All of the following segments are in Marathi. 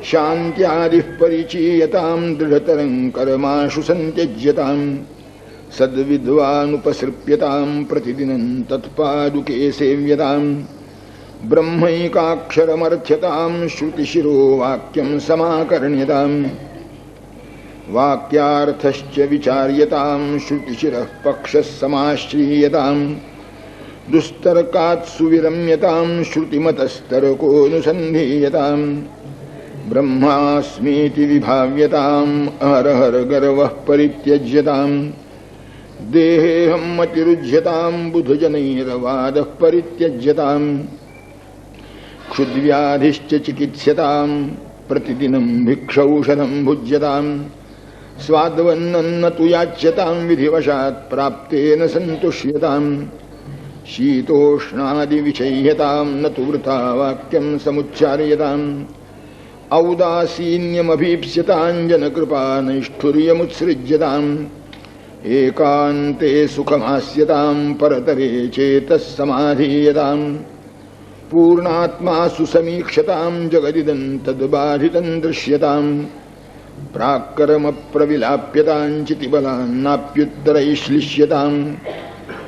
शान्त्यादिः परिचीयतां दृढतरं कर्माशु सन्त्यज्यतां सद्विद्वानुपसृप्यतां प्रतिदिनं तत्पादुके सेव्यतां ब्रह्मैकाक्षरमर्थ्यतां श्रुतिशिरो वाक्यं समाकर्ण्यतां वाक्यार्थश्च विचार्यतां श्रुतिशिरः पक्षः समाश्रीयतां दुस्तर्कात् सुविरम्यतां श्रुतिमतस्तर्कोऽनुसन्धीयतां ब्रह्मास्मीति विभाव्यताम् अहरहर गर्वः परित्यज्यतां देहेऽहं मतिरुज्यतां बुधजनैर्वादः परित्यज्यतां क्षुद्व्याधिश्च चिकित्स्यतां प्रतिदिनं भिक्षौषधं भुज्यतां स्वाद्वन्नं तु याच्यतां विधिवशात् प्राप्तेन सन्तुष्यतां शीतोष्णादिविचह्यतां न तु वृथा वाक्यं समुच्चार्यताम् औदासीन्यमभीप्स्यतां जनकृपा नैष्ठुर्यमुत्सृज्यताम् एकान्ते सुखमास्यतां परतरे चेतः समाधीयतां पूर्णात्मा सुसमीक्षतां जगदिदं तद्बाधितं दृश्यतां प्राक्कर्मप्रविलाप्यतां चितिबलान्नाप्युत्तरैश्लिष्यतां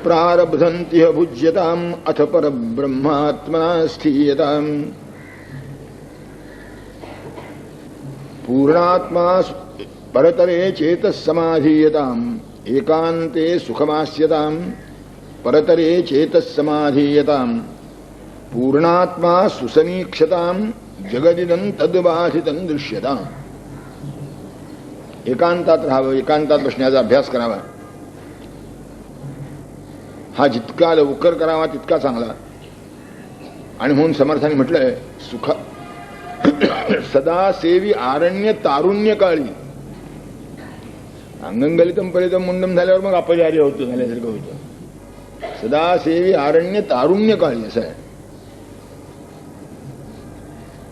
प्रारब्धन्तिह भुज्यताम् अथ परब्रह्मात्मना स्थीयताम् पूर्णात्मा परतरे चेतः समाधीयताम् एकान्ते सुखमास्यतां परतरे चेतः समाधीयताम् पूर्णात्मा सुसमीक्षतां जगदिदं तद्बाधितं दृश्यताम्. एकांतात राहावं, एकांतात बसण्याचा अभ्यास करावा. हा जितका लवकर करावा तितका चांगला. आणि म्हणून समर्थांनी म्हटलंय सुख सदा सेवी आरण्य तारुण्य काळी. अंगंगलितम परितम मुंडम झाल्यावर मग अपचार्य होतं झाल्यासारखं होतं. सदा सेवी आरण्य तारुण्य काळी असं आहे.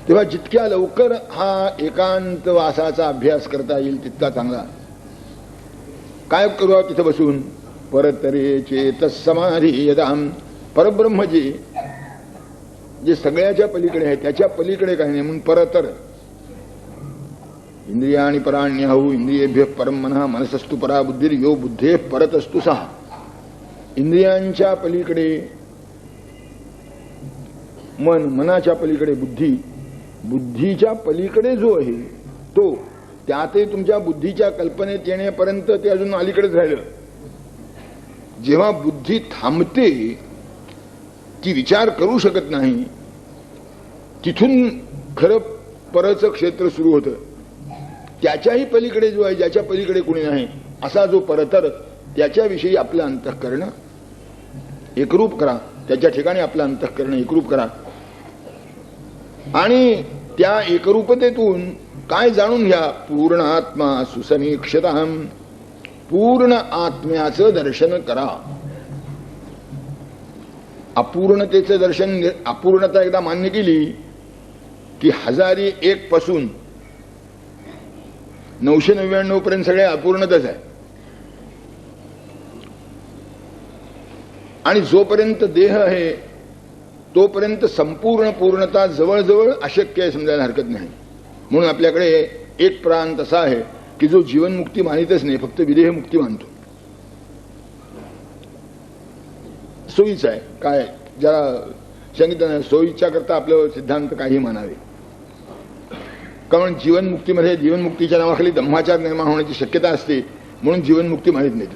तेव्हा जितक्या लवकर हा एकांत वासाचा अभ्यास करता येईल तितका चांगला. काय करू तिथं बसून? परतरे चेतस समाधीयतां. परब्रह्मजी जे सगळ्याच्या पलीकडे आहे त्याच्या पलीकडे काही नाही म्हणून परतर. इंद्रियाणि पराण्यहु इंद्रियेभ्यः परं मनः मनसस्तु परा बुद्धिर यो बुद्धेः परतस्तु सः. इंद्रियांच्या पलीकडे मन, मनाच्या पलीकडे बुद्धी, बुद्धीच्या पलीकडे जो आहे तो, त्यातही तुमच्या बुद्धीच्या कल्पनेत येण्यापर्यंत ते अजून अलीकडेच राहिलं. जेव्हा बुद्धी थांबते, ती विचार करू शकत नाही, तिथून खरं परचं क्षेत्र सुरू होतं. त्याच्याही पलीकडे जो आहे, ज्याच्या पलीकडे कुणी नाही असा जो परतर, त्याच्याविषयी आपलं अंतःकरण एकरूप करा. त्याच्या ठिकाणी आपलं अंतःकरण एकरूप करा. आणि त्या एकरूपतेतून काय जाणून घ्या? पूर्ण आत्मा सुसमीक्षतां. पूर्ण आत्म्याचं दर्शन करा. अपूर्णतेचं दर्शन, अपूर्णता एकदा मान्य केली की 1001 पासून 999 पर्यंत सगळे अपूर्णतच आहे. आणि जोपर्यंत देह आहे तोपर्यंत संपूर्ण पूर्णता जवळजवळ अशक्य आहे, समजायला हरकत नाही. म्हणून आपल्याकडे एक प्रांत असा आहे की जो जीवनमुक्ती मानितच नाही, फक्त विदेहमुक्ती मानतो. सोयीचा आहे. काय जरा सांगितलं, सोयीच्या करता आपलं सिद्धांत काही मानावे. कारण जीवनमुक्तीमध्ये जीवनमुक्तीच्या नावाखाली धम्माचार निर्माण होण्याची शक्यता असते, म्हणून जीवनमुक्ती मानित नाही.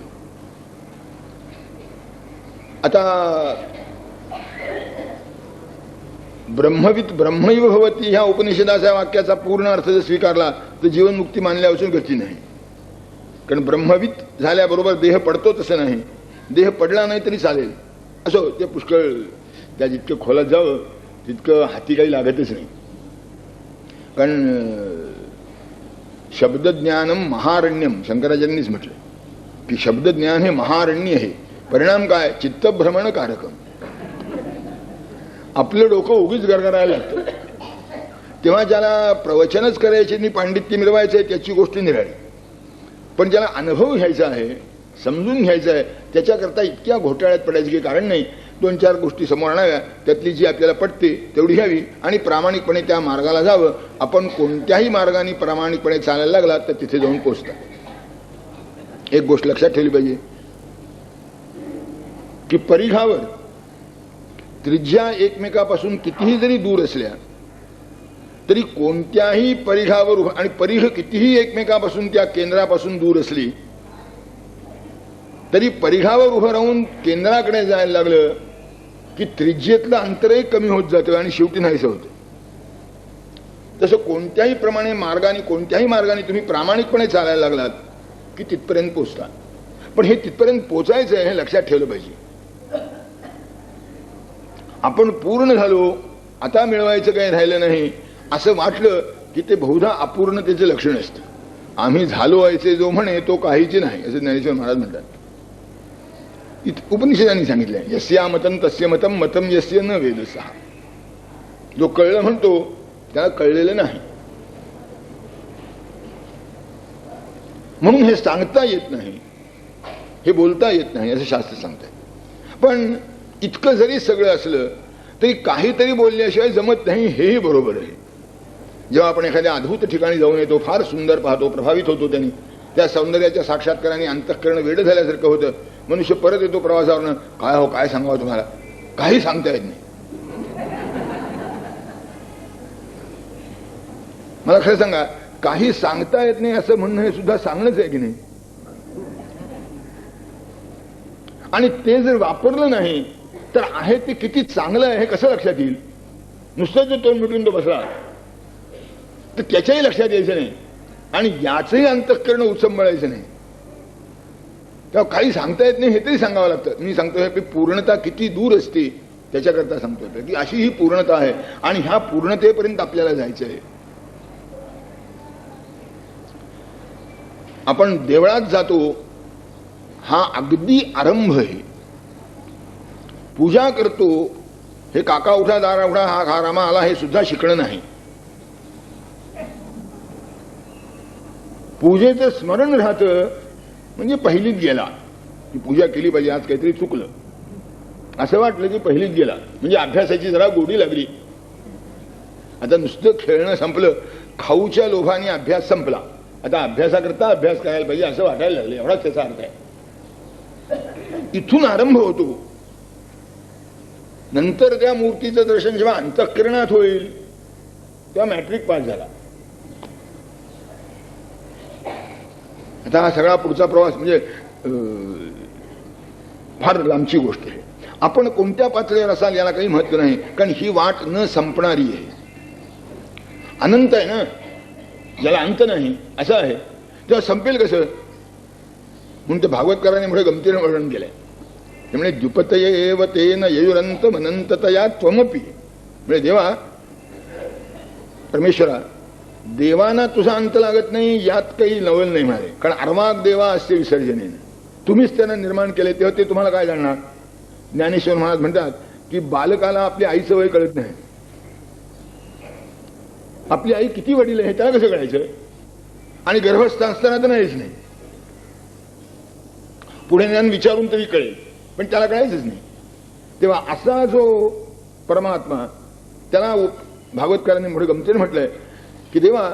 आता ब्रह्मवित ब्रह्मैव भवती ह्या उपनिषदाच्या वाक्याचा पूर्ण अर्थ जर स्वीकारला तर जीवनमुक्ती मानल्यापासून गती नाही. कारण ब्रह्मवित झाल्याबरोबर देह पडतो तसं नाही. देह पडला नाही तरी चालेल. असो, ते पुष्कळ त्या जितकं खोलात जावं तितकं हाती काही लागतच नाही. कारण शब्दज्ञानम महारण्यम, शंकराचार्यांनीच म्हटलं की शब्दज्ञान हे महारण्य आहे. परिणाम काय? चित्तभ्रमणकारकम. आपलं डोकं उगीच गरगरायला लागतं. तेव्हा ज्याला प्रवचनच करायचे आणि पांडित्य मिळवायचं आहे त्याची गोष्ट निराळी. पण ज्याला अनुभव घ्यायचा आहे, समजून घ्यायचं आहे, त्याच्याकरता इतक्या घोटाळ्यात पडायचं की कारण नाही. 2-4 गोष्टी समोर आणाव्या, त्यातली जी आपल्याला पटते तेवढी घ्यावी आणि प्रामाणिकपणे त्या मार्गाला जावं. आपण कोणत्याही मार्गाने प्रामाणिकपणे चालायला लागला तर तिथे जाऊन पोचता. एक गोष्ट लक्षात ठेवली पाहिजे की परिघावर त्रिज्या एकमेकापासून कितीही जरी दूर असल्या तरी कोणत्याही परिघावर आणि परिघ कितीही एकमेकापासून त्या केंद्रापासून दूर असली तरी परिघावर उभं राहून केंद्राकडे जायला लागलं की त्रिज्येतलं अंतरही कमी होत जातं आणि शेवटी नाहीसं होतं. तसं कोणत्याही मार्गाने तुम्ही प्रामाणिकपणे चालायला लागलात की तिथपर्यंत पोचता. पण हे तिथपर्यंत पोचायचं आहे हे लक्षात ठेवलं पाहिजे. आपण पूर्ण झालो, आता मिळवायचं काही राहिलं नाही असं वाटलं की ते बहुधा अपूर्णतेचं लक्षण असतं. आम्ही झालो व्हायचे जो म्हणे तो काहीच नाही असं ज्ञानेश्वर महाराज म्हणतात. उपनिषदांनी सांगितलंय यस्या मतं तस्य मतं मतं यस्य न वेदसः. जो कळलं म्हणतो त्याला कळलेलं नाही. म्हणून हे सांगता येत नाही, हे बोलता येत नाही असं शास्त्र सांगतंय. पण इतकं जरी सगळं असलं तरी काहीतरी बोलल्याशिवाय जमत नाही हेही बरोबर आहे. जेव्हा आपण एखाद्या अद्भुत ठिकाणी जाऊन येतो, फार सुंदर पाहतो, प्रभावित होतो त्यांनी, त्या सौंदर्याच्या साक्षात्काराने अंतःकरण वेड झाल्यासारखं होतं. मनुष्य परत येतो प्रवासावरनं, काय सांगावं तुम्हाला, काही सांगता येत नाही. मला खरं सांगा, काही सांगता येत नाही असं म्हणणं हे सुद्धा सांगणंच आहे की नाही. आणि ते जर वापरलं नाही तर आहे ते किती चांगलं आहे हे कसं लक्षात येईल. नुसतं जर तोंड मिटून तो बसला तर त्याच्याही लक्षात यायचं नाही आणि याचंही अंतःकरण उचंबळायचं नाही. तेव्हा काही सांगता येत नाही हे तरी सांगावं लागतं. मी सांगतोय की पूर्णता किती दूर असते त्याच्याकरता सांगतोय की अशी ही पूर्णता आहे आणि ह्या पूर्णतेपर्यंत आपल्याला जायचं आहे. आपण देवळात जातो हा अगदी आरंभ आहे. पूजा करतो हे काका उठा दारा उठा हा रामा आला हे सुद्धा शिकणं नाही. पूजेचं स्मरण राहतं म्हणजे पहिलीत गेला की पूजा केली पाहिजे, आज काहीतरी चुकलं असं वाटलं की पहिलीत गेला म्हणजे अभ्यासाची जरा गोडी लागली. आता नुसतं खेळणं संपलं, खाऊच्या लोभाने अभ्यास संपला, आता अभ्यासाकरता अभ्यास करायला पाहिजे असं वाटायला लागलं. एवढाच त्याचा अर्थ आहे. इथून आरंभ होतो. नंतर त्या मूर्तीचं दर्शन जेव्हा अंतःकरणात होईल तेव्हा मॅट्रिक पास झाला. आता हा सगळा पुढचा प्रवास म्हणजे फार लांबची गोष्ट आहे. आपण कोणत्या पातळीवर असाल याला काही महत्व नाही, कारण ही वाट न संपणारी आहे. अनंत आहे ना, ज्याला अंत नाही असं आहे. तेव्हा संपेल कसं म्हणून ते भागवतकाराने मोठे गमतीने वर्णन केलंय. त्यामुळे द्युपतये एव तेन ययुरंत मनंततया त्वमपि. म्हणजे देवा, परमेश्वरा, देवांना तुझा अंत लागत नाही यात काही नवल नाही म्हणाले. कारण अर्वाग देवा असते विसर्जने, तुम्हीच त्यांना निर्माण केले तेव्हा ते तुम्हाला काय जाणणार. ज्ञानेश्वर महाराज म्हणतात की बालकाला आपली आईचं वय कळत नाही. आपली आई किती वडील आहे त्याला कसं कळायचं. आणि गर्भस्थ असताना तर नाहीच नाही. पुढे ज्ञान विचारून तरी कळेल पण त्याला कळायचंच नाही. तेव्हा असा जो परमात्मा त्याला भागवतकारांनी मोठे गमतीने म्हटलंय की देवा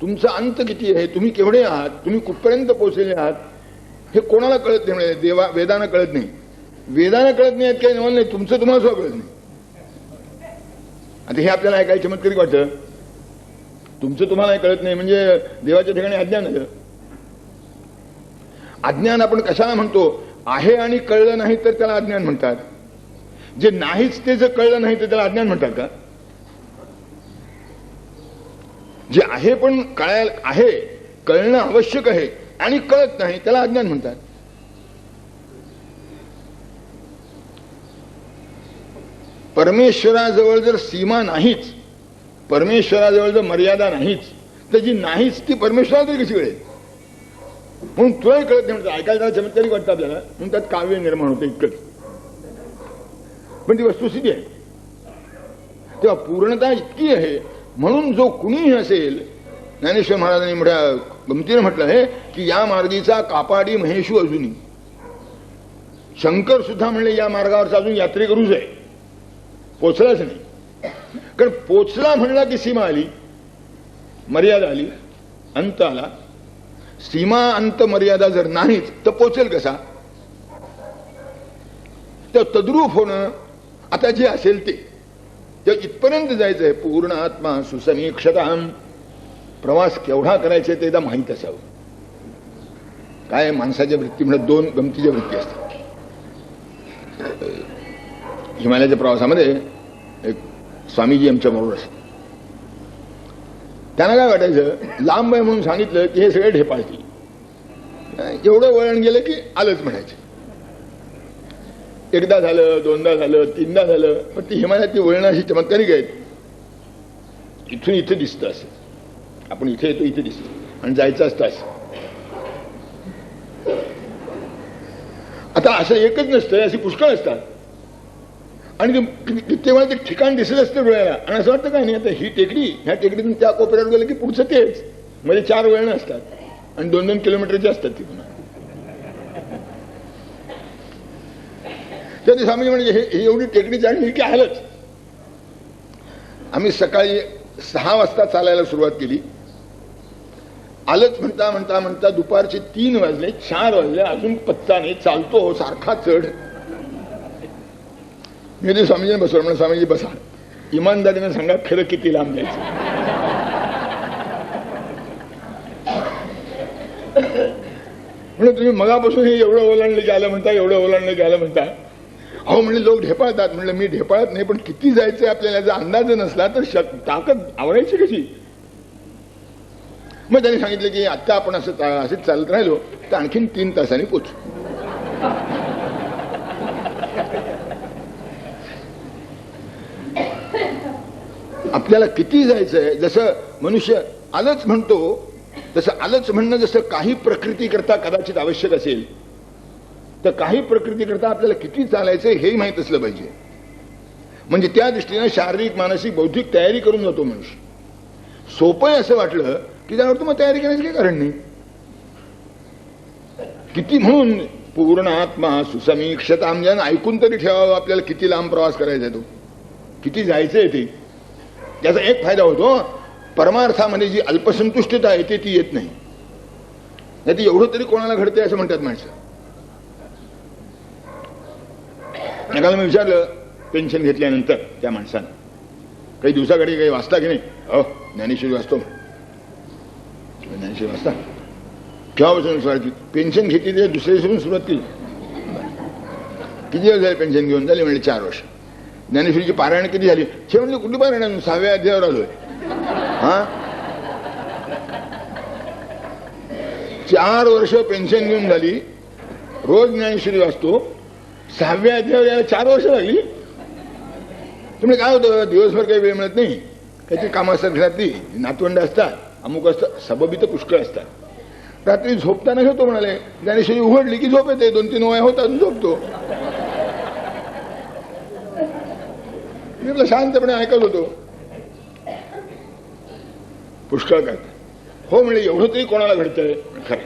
तुमचा अंत किती आहे, तुम्ही केवढे आहात, तुम्ही कुठपर्यंत पोहोचलेले आहात हे कोणाला कळत नाही. म्हणजे देवा वेदांना कळत नाही, वेदांना कळत नाही यात काही नवल नाही, तुमचं तुम्हाला सुद्धा कळत नाही. आता हे आपल्याला ऐकायला चमत्कारिक वाटतं. तुमचं तुम्हाला कळत नाही म्हणजे देवाच्या ठिकाणी अज्ञान आहे. अज्ञान आपण कशाला म्हणतो, आहे आणि कळलं नाही तर त्याला अज्ञान म्हणतात. जे नाहीच ते जर कळलं नाही तर त्याला अज्ञान म्हणतात का. जे आहे पण कळायला आहे, कळणं आवश्यक आहे आणि कळत नाही त्याला अज्ञान म्हणतात. परमेश्वराजवळ जर सीमा नाहीच, परमेश्वराजवळ जर मर्यादा नाहीच तर जी नाहीच ती परमेश्वराला तरी कशी कळेल. म्हणून तुलाही कळत नाही म्हणतात. ऐकायला जरा चमत्कारिक वाटतं आपल्याला म्हणून त्यात काव्य निर्माण होतं इतकंच. पण ती वस्तुस्थिती आहे. तेव्हा पूर्णता इतकी आहे म्हणून जो कुणीही असेल, ज्ञानेश्वर महाराजांनी मोठ्या गमतीने म्हटलं आहे की या मार्गीचा कापाडी महेशू अजूनी. शंकर सुद्धा म्हणले या मार्गावरचा अजून यात्रेकरूच आहे, पोचलाच नाही. कारण पोचला म्हणला की सीमा आली, मर्यादा आली, अंत आला. सीमा अंत मर्यादा जर नाहीच तर पोचेल कसा? तर तद्रूप होणं आता जे असेल ते इथपर्यंत जायचंय. पूर्ण आत्मा सुसमीक्षताम. प्रवास केवढा करायचा ते एकदा माहीत असावं. काय माणसाच्या वृत्तीमध्ये दोन गमतीच्या वृत्ती असतात. हिमालयाच्या प्रवासामध्ये एक स्वामीजी आमच्या बरोबर असतात. त्यांना काय वाटायचं, लांब आहे म्हणून सांगितलं की हे सगळे ढेपाळतील. एवढं वळण गेलं की आलंच म्हणायचं. एकदा झालं, दोनदा झालं, तीनदा झालं, पण ती हिमालयातली वळणं अशी चमत्कारिक आहेत. इथून इथे दिसतं असं, आपण इथे येतो इथे दिसतं आणि जायचं असतं असं. आता असं एकच नसतं, अशी पुष्कळ असतात. आणि किती वेळा ते ठिकाण दिसत असतं डोळ्याला आणि असं वाटतं काय नाही आता ही टेकडी, ह्या टेकडीतून त्या कोपऱ्यावर गेलं की पुढचं तेच. म्हणजे 4 वळणं असतात आणि 2-2 किलोमीटरची असतात ती पुन्हा. तर स्वामी म्हणजे हे एवढी टेकडी चढली की आलंच. आम्ही सकाळी 6 वाजता चालायला सुरुवात केली. आलंच म्हणता म्हणता म्हणता दुपारचे 3 वाजले, 4 वाजले, अजून पत्ता नाही. चालतो सारखा चढ. मी ते स्वामीजीने बसवलं. म्हणून स्वामीजी बसा, इमानदारीने सांगा खरं किती लांब जायचं. म्हणून तुम्ही मगापासून हे एवढं ओलांडलं गेलं म्हणता, एवढं ओलांडलं गेलं म्हणता. अहो म्हणले लोक ढेपाळतात. म्हणलं मी ढेपाळत नाही, पण किती जायचंय आपल्याला जर अंदाज नसला तर ताकद आवरायची कशी? मग त्यांनी सांगितलं की आता आपण असंच चालत राहिलो तर आणखीन 3 तासांनी पोचू. आपल्याला किती जायचंय, जसं मनुष्य आलंच म्हणतो तसं आलंच म्हणणं जसं काही प्रकृती करता कदाचित आवश्यक असेल, तर काही प्रकृती करता आपल्याला किती चालायचंय हेही माहीत असलं पाहिजे. म्हणजे त्या दृष्टीने शारीरिक, मानसिक, बौद्धिक तयारी करून जातो मनुष्य. सोपं आहे असं वाटलं की त्यावर मग तयारी करायचं काही कारण नाही. किती म्हणून पूर्ण आत्मा सुसमीक्षताम ज्यानं ऐकून तरी ठेवावं आपल्याला किती लांब प्रवास करायचा तो, किती जायचंय ते. त्याचा एक फायदा होतो, परमार्थामध्ये जी अल्पसंतुष्टता येते ती येत नाही. नाही ती एवढं तरी कोणाला घडते असं म्हणतात माणसं. एकाला मी विचारलं पेन्शन घेतल्यानंतर त्या माणसानं, काही दिवसाकडे काही वाचता की नाही? अहो ज्ञानेश्वरी वाचतो. ज्ञानेश्वरी वाचता केव्हापासून सुरुवात केली? पेन्शन घेतली ते दुसऱ्या दिवसापासून सुरुवात केली. किती दिवस झाले पेन्शन घेऊन? झाले म्हणले 4 वर्ष. ज्ञानेश्वरीची पारायण किती झाली? छे म्हणले कुठली पारायण? 6व्या अध्यायावर आलोय. हा 4 वर्ष पेन्शन घेऊन झाली, रोज ज्ञानेश्वरी वाचतो. 6व्या अध्यायावर यायला 4 वर्ष लागली. तुम्ही काय होतं, दिवसभर काही वेळ मिळत नाही, काहीतरी कामं असतात घरातली, नातवंड असतात, अमुक असतं, सबबी तर पुष्कळ असतात. रात्री झोपताना घेतो म्हणाले, ज्ञानेश्वरी उघडली की झोप येते. 2-3 वया होतात, झोपतो. मी आपलं शांतपणे ऐकत होतो. पुष्कळ काय हो म्हणजे एवढं तरी कोणाला घडतंय खरं.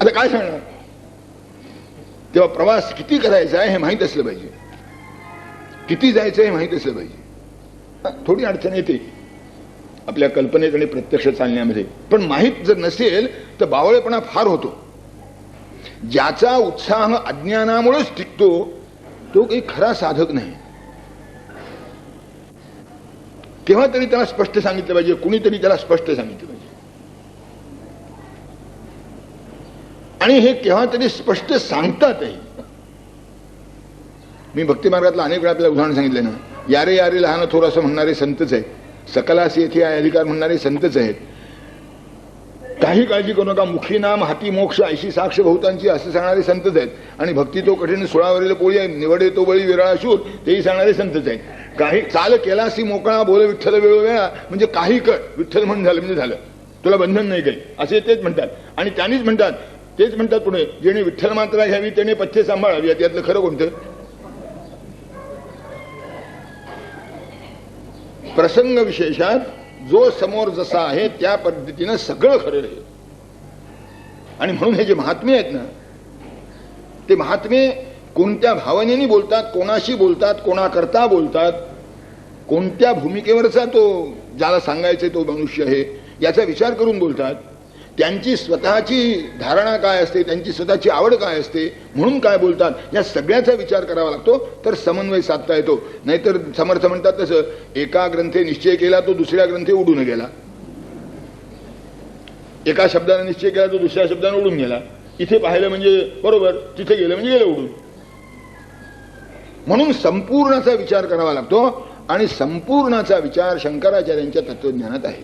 आता काय सांगणार? तेव्हा प्रवास किती करायचा आहे हे माहीत असलं पाहिजे, किती जायचं हे माहीत असलं पाहिजे. थोडी अडचण येते आपल्या कल्पनेत आणि प्रत्यक्ष चालण्यामध्ये, पण माहीत जर नसेल तर बावळेपणा फार होतो. ज्याचा उत्साह अज्ञानामुळेच टिकतो तो काही खरा साधक नाही. केव्हा तरी त्याला स्पष्ट सांगितलं पाहिजे, कुणीतरी त्याला स्पष्ट सांगितलं पाहिजे. आणि हे केव्हा तरी स्पष्ट सांगतातही. मी भक्ती मार्गातलं अनेक वेळा आपल्याला उदाहरण सांगितलं ना. यारे यारे लहान थोर असं म्हणणारे संतच आहेत, सकलास येथे अधिकार म्हणणारे संतच आहेत. काही काळजी करू नका, मुखी नाम हाती मोक्ष ऐशी साक्ष बहुतांची असं सांगणारे संतच आहेत. आणि भक्ती तो कठीण 16वरील पोळी आहे, निवडे तो बळी विरळा शूर, तेही सांगणारे संतच आहेत. काही चाल केलासी मोकळा बोल विठ्ठल वेळोवेळा, म्हणजे काही कर विठ्ठल म्हणून झालं म्हणजे झालं, तुला बंधन नाही काही, असे तेच म्हणतात. आणि त्यांनीच म्हणतात, तेच म्हणतात पुढे, जेणे विठ्ठल मात्रा घ्यावी त्याने पथ्य सांभाळावी. यातलं खरं कोणतं? प्रसंग विशेषात जो समोर जसा आहे त्या पद्धतीनं सगळं खरं आहे. आणि म्हणून हे जे महात्मे आहेत ना, ते महात्मे कोणत्या भावनेने बोलतात, कोणाशी बोलतात, कोणाकरता बोलतात, कोणत्या भूमिकेवरचा तो ज्याला सांगायचे तो मनुष्य आहे याचा विचार करून बोलतात. त्यांची स्वतःची धारणा काय असते, त्यांची स्वतःची आवड काय असते, म्हणून काय बोलतात, या सगळ्याचा विचार करावा लागतो, तर समन्वय साधता येतो. नाहीतर समर्थ म्हणतात तसं एका ग्रंथे निश्चय केला तो दुसऱ्या ग्रंथे उडून गेला, एका शब्दाने निश्चय केला तो दुसऱ्या शब्दाने उडून गेला. इथे पाहिलं म्हणजे बरोबर, तिथे गेलं म्हणजे गेलं उडून. म्हणून संपूर्णाचा विचार करावा लागतो आणि संपूर्णाचा विचार शंकराचार्यांच्या तत्वज्ञानात आहे.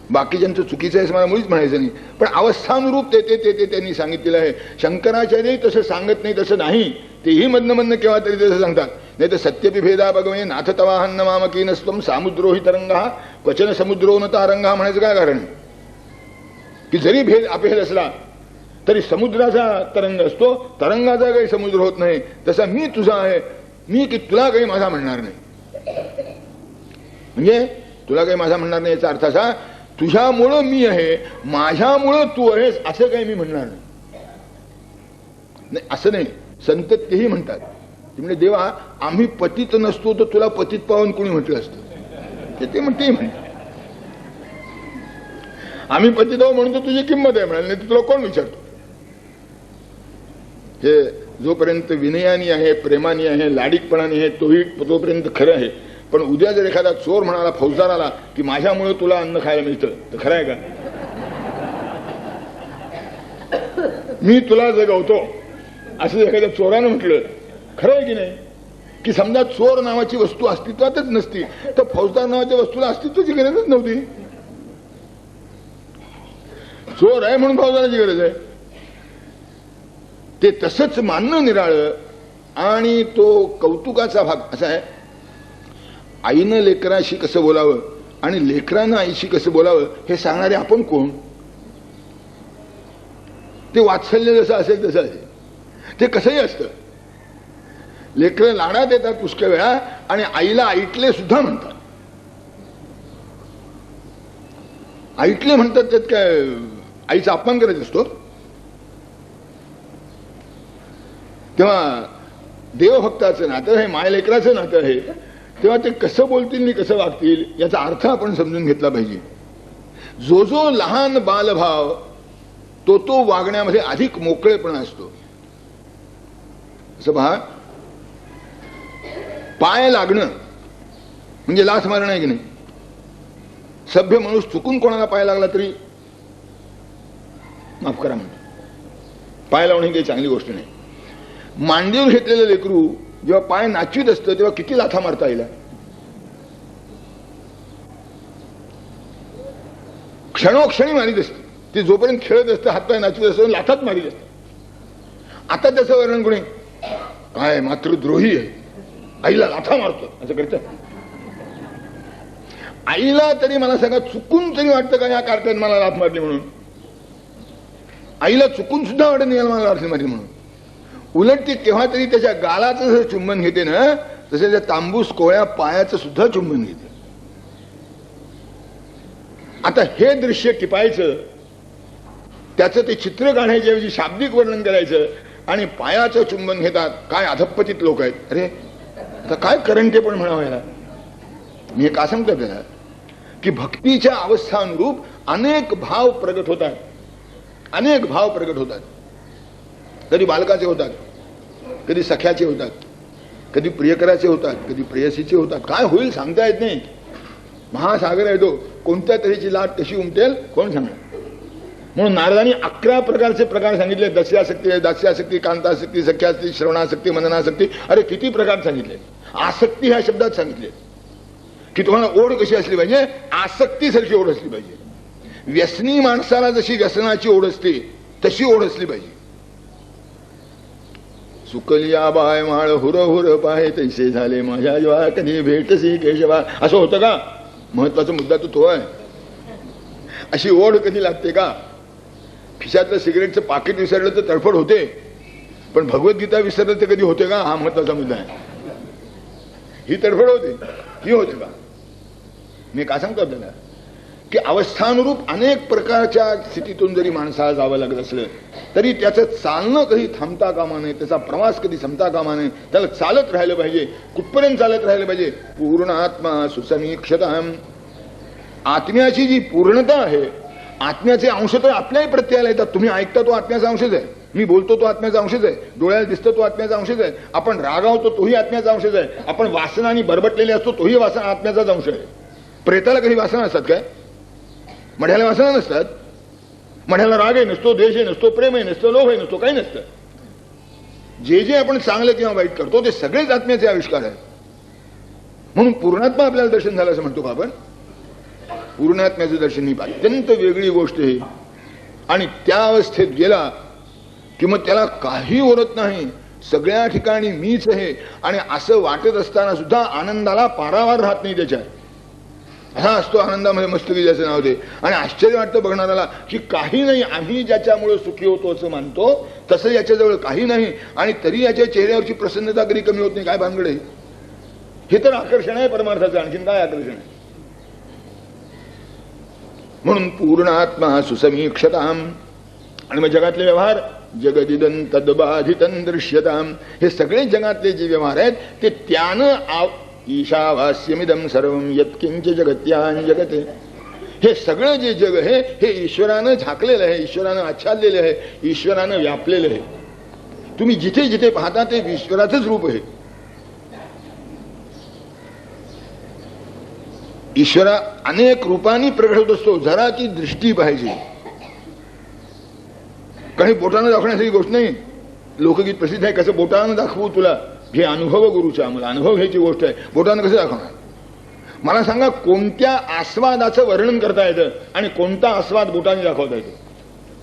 बाकीच्यांचं चुकीचं आहे मला मुळीच म्हणायचं नाही, पण अवस्थानुरूप ते त्यांनी सांगितलेलं आहे. शंकराचार्यही तसं सांगत नाही तसं नाही, तेही मधनं केव्हा तरी तसं सांगतात. नाही तर सत्यपिभेदा भगवने नाथ तवाहन्न मामकी नस्त्वम सामुद्रो हि तरंगा क्वचन समुद्रो न तारंगा म्हणायचं काय कारण आहे की जरी भेद अभेद असला तरी समुद्राचा तरंग असतो, तरंगाचा काही समुद्र होत नाही. तसा मी तुझा आहे, मी की तुला काही माझा म्हणणार नाही. म्हणजे तुला काही माझा म्हणणार नाही याचा अर्थ असा, तुझ्यामुळं मी आहे, माझ्यामुळं तू आहेस असं काही मी म्हणणार नाही. असं नाही, संत तेही म्हणतात. म्हणजे देवा आम्ही पतित नसतो तर तुला पतित पाहून कोणी म्हटलं असतं, ते म्हणतात आम्ही पतित आहो म्हणून तर तुझी किंमत आहे म्हणाल, नाही तुला कोण विचारतो. हे जोपर्यंत विनयानी आहे, प्रेमानी आहे, लाडीकपणाने आहे तोपर्यंत खरं आहे. पण उद्या जर एखादा चोर म्हणाला, फौजदार आला की माझ्यामुळे तुला अन्न खायला मिळतं, तर खरं आहे का? मी तुला जगवतो असं एखाद्या चोरानं म्हटलं, खरं आहे की नाही? की समजा चोर नावाची वस्तू अस्तित्वातच नसती तर फौजदार नावाच्या वस्तूला अस्तित्वाची गरजच नव्हती. चोर आहे म्हणून फौजदाराची गरज आहे. ते तसंच मानणं निराळं. आणि तो कौतुकाचा भाग असा आहे, आईनं लेकराशी कसं बोलावं आणि लेकरानं आईशी कसं बोलावं हे सांगणारे आपण कोण? ते वात्सल्य जसं असेल तसं असेल, ते कसंही असतं. लेकरं लाडात येतात पुष्कळ वेळा आणि आईला ऐकले सुद्धा म्हणतात. ऐकले म्हणतात त्यात काय आईचा अपमान करायचा असतो? तेव्हा देवभक्ताचं नातं हे मायलेकराचं नातं आहे. तेव्हा ते कसं बोलतील आणि कसं वागतील याचा अर्थ आपण समजून घेतला पाहिजे. जो जो लहान बालभाव तो वागण्यामध्ये अधिक मोकळेपणा असतो. असं पहा, पाय लागणं म्हणजे लाथ मारणं आहे की नाही? सभ्य माणूस चुकून कोणाला पाय लागला तरी माफ करा म्हणतो, पाय लावणे ही काही चांगली गोष्ट नाही. मांडीवर घेतलेलं लेकरू जेव्हा पाय नाचवीत असतं तेव्हा किती लाथा मारता येईल? क्षणोक्षणी मारीत असते ते. जोपर्यंत खेळत असतं हातपाय नाचवीत असतं लाथात मारीत असतं. आता त्याचं वर्णन कोणी काय मातृद्रोही आहे, आईला लाथा मारतो असं करत. आईला तरी मला सांगा चुकून तरी वाटतं का या कार्ट्यात मला लाथ मारली म्हणून? आईला चुकून सुद्धा वाटत नाही मला लाथ मारली म्हणून. उलट ती केव्हा तरी त्याच्या गालाचं जसं चुंबन घेते ना तसे त्या तांबूस कोळ्या पायाचं सुद्धा चुंबन घेते. आता हे दृश्य टिपायचं, त्याचं ते चित्र काढायच्याऐवजी शाब्दिक वर्णन करायचं आणि पायाचं चुंबन घेतात. काय अधपतित लोक आहेत. अरे आता काय करंटे पण म्हणावं याला. मी हे का सांगतो त्याला की भक्तीच्या अवस्थानुरूप अनेक भाव प्रगट होतात. अनेक भाव प्रगट होतात. कधी बालकाचे होतात, कधी सख्याचे होतात, कधी प्रियकराचे होतात, कधी प्रेयसीचे होतात. काय होईल सांगता येत नाही. महासागर आहे तो, कोणत्या तऱ्हेची लाट कशी उमटेल कोण सांगणार. म्हणून नारदांनी 11 प्रकारचे प्रकार सांगितले. दस्यासक्ती, दास्यासक्ती, कांतासक्ती, सख्यासक्ती, श्रवणासक्ती, मननासक्ती. अरे किती प्रकार सांगितले. आसक्ती ह्या शब्दात सांगितले की तुम्हाला ओढ कशी असली पाहिजे, आसक्तीसारखी ओढ असली पाहिजे. व्यसनी माणसाला जशी व्यसनाची ओढ असते तशी ओढ असली पाहिजे. सुकलिया बाय माळ हुर हुर पाहे तैसे झाले माझ्या जेव्हा कधी भेटसी केशवा. असं होतं का? महत्वाचा मुद्दा तो आहे. अशी ओढ कधी लागते का? खिशातलं सिगरेटचं पाकिट विसरलं तर तडफड होते, पण भगवद्गीता विसरलं तर कधी होते का? हा महत्वाचा मुद्दा आहे. ही तडफड होते, ही होते का? मी का सांगतो आपल्याला की अवस्थानुरूप अनेक प्रकारच्या स्थितीतून जरी माणसाला जावं लागत असलं तरी त्याचं चालणं कधी थांबता कामा नये, त्याचा प्रवास कधी संपता कामा नये, त्याला चालत राहिलं पाहिजे. कुठपर्यंत चालत राहिलं पाहिजे? पूर्ण आत्मा सुसमीक्षताम. आत्म्याची जी पूर्णता आहे, आत्म्याचे अंश तर आपल्याही प्रत्ययाला येतात. तुम्ही ऐकता तो आत्म्याचा अंशच आहे, मी बोलतो तो आत्म्याचा अंशच आहे, डोळ्याला दिसतो तो आत्म्याचा अंशच आहे, आपण रागावतो तोही आत्म्याचा अंशच आहे, आपण वासनाने बरबटलेले असतो तोही वासना आत्म्याचाच अंश आहे. प्रेताला कधी वासना असतात काय? मढ्याला वासना नसतात. मढ्याला रागही नसतो, द्वेषही नसतो, प्रेमही नसतो, लोभही नसतो, काही नसतं. जे जे आपण चांगलं किंवा वाईट करतो ते सगळेच आत्म्याचे आविष्कार आहेत. म्हणून पूर्णात्मा आपल्याला दर्शन झालं असं म्हणतो का आपण? पूर्णात्म्याचं दर्शन ही अत्यंत वेगळी गोष्ट आहे. आणि त्या अवस्थेत गेला की मग त्याला काही उरत नाही, सगळ्या ठिकाणी मीच आहे. आणि असं वाटत असताना सुद्धा आनंदाला पारावार राहत नाही त्याच्यात. असा असतो आनंदामध्ये मस्तकी ज्याचं नाव दे. आणि आश्चर्य वाटतं बघणाऱ्याला की काही नाही, आम्ही ज्याच्यामुळे सुखी होतो असं मानतो तसं याच्याजवळ काही नाही, आणि तरी याच्या चेहऱ्यावरची प्रसन्नता कधी कमी होत नाही. काय भानगड आहे? हे तर आकर्षण आहे परमार्थाचं. आणखीन काय आकर्षण आहे? म्हणून पूर्ण आत्मा सुसमीक्षताम. आणि मग जगातले व्यवहार जगदिदं तद्बाधितं दृश्यताम. हे सगळे जगातले जे व्यवहार आहेत ते त्यानं ईशावास्यमिदं सर्वं यत्किंच जगत्यां जगते. हे सगळं जे जग आहे हे ईश्वरानं झाकलेलं आहे, ईश्वरानं आच्छादलेलं आहे, ईश्वरानं व्यापलेलं आहे. तुम्ही जिथे जिथे पाहता ते ईश्वराचंच रूप आहे. ईश्वरा अनेक रूपांनी प्रगट होत असतो. जरा ती दृष्टी पाहिजे. काही बोटानं दाखवण्यासारखी गोष्ट नाही. लोकगीत प्रसिद्ध आहे, कसं बोटानं दाखवू तुला, हे अनुभव गुरुचा, मला अनुभव घ्यायची गोष्ट आहे. बोटानं कसं दाखवणार? मला सांगा, कोणत्या आस्वादाचं वर्णन करता येतं आणि कोणता आस्वाद बोटाने दाखवता येतो?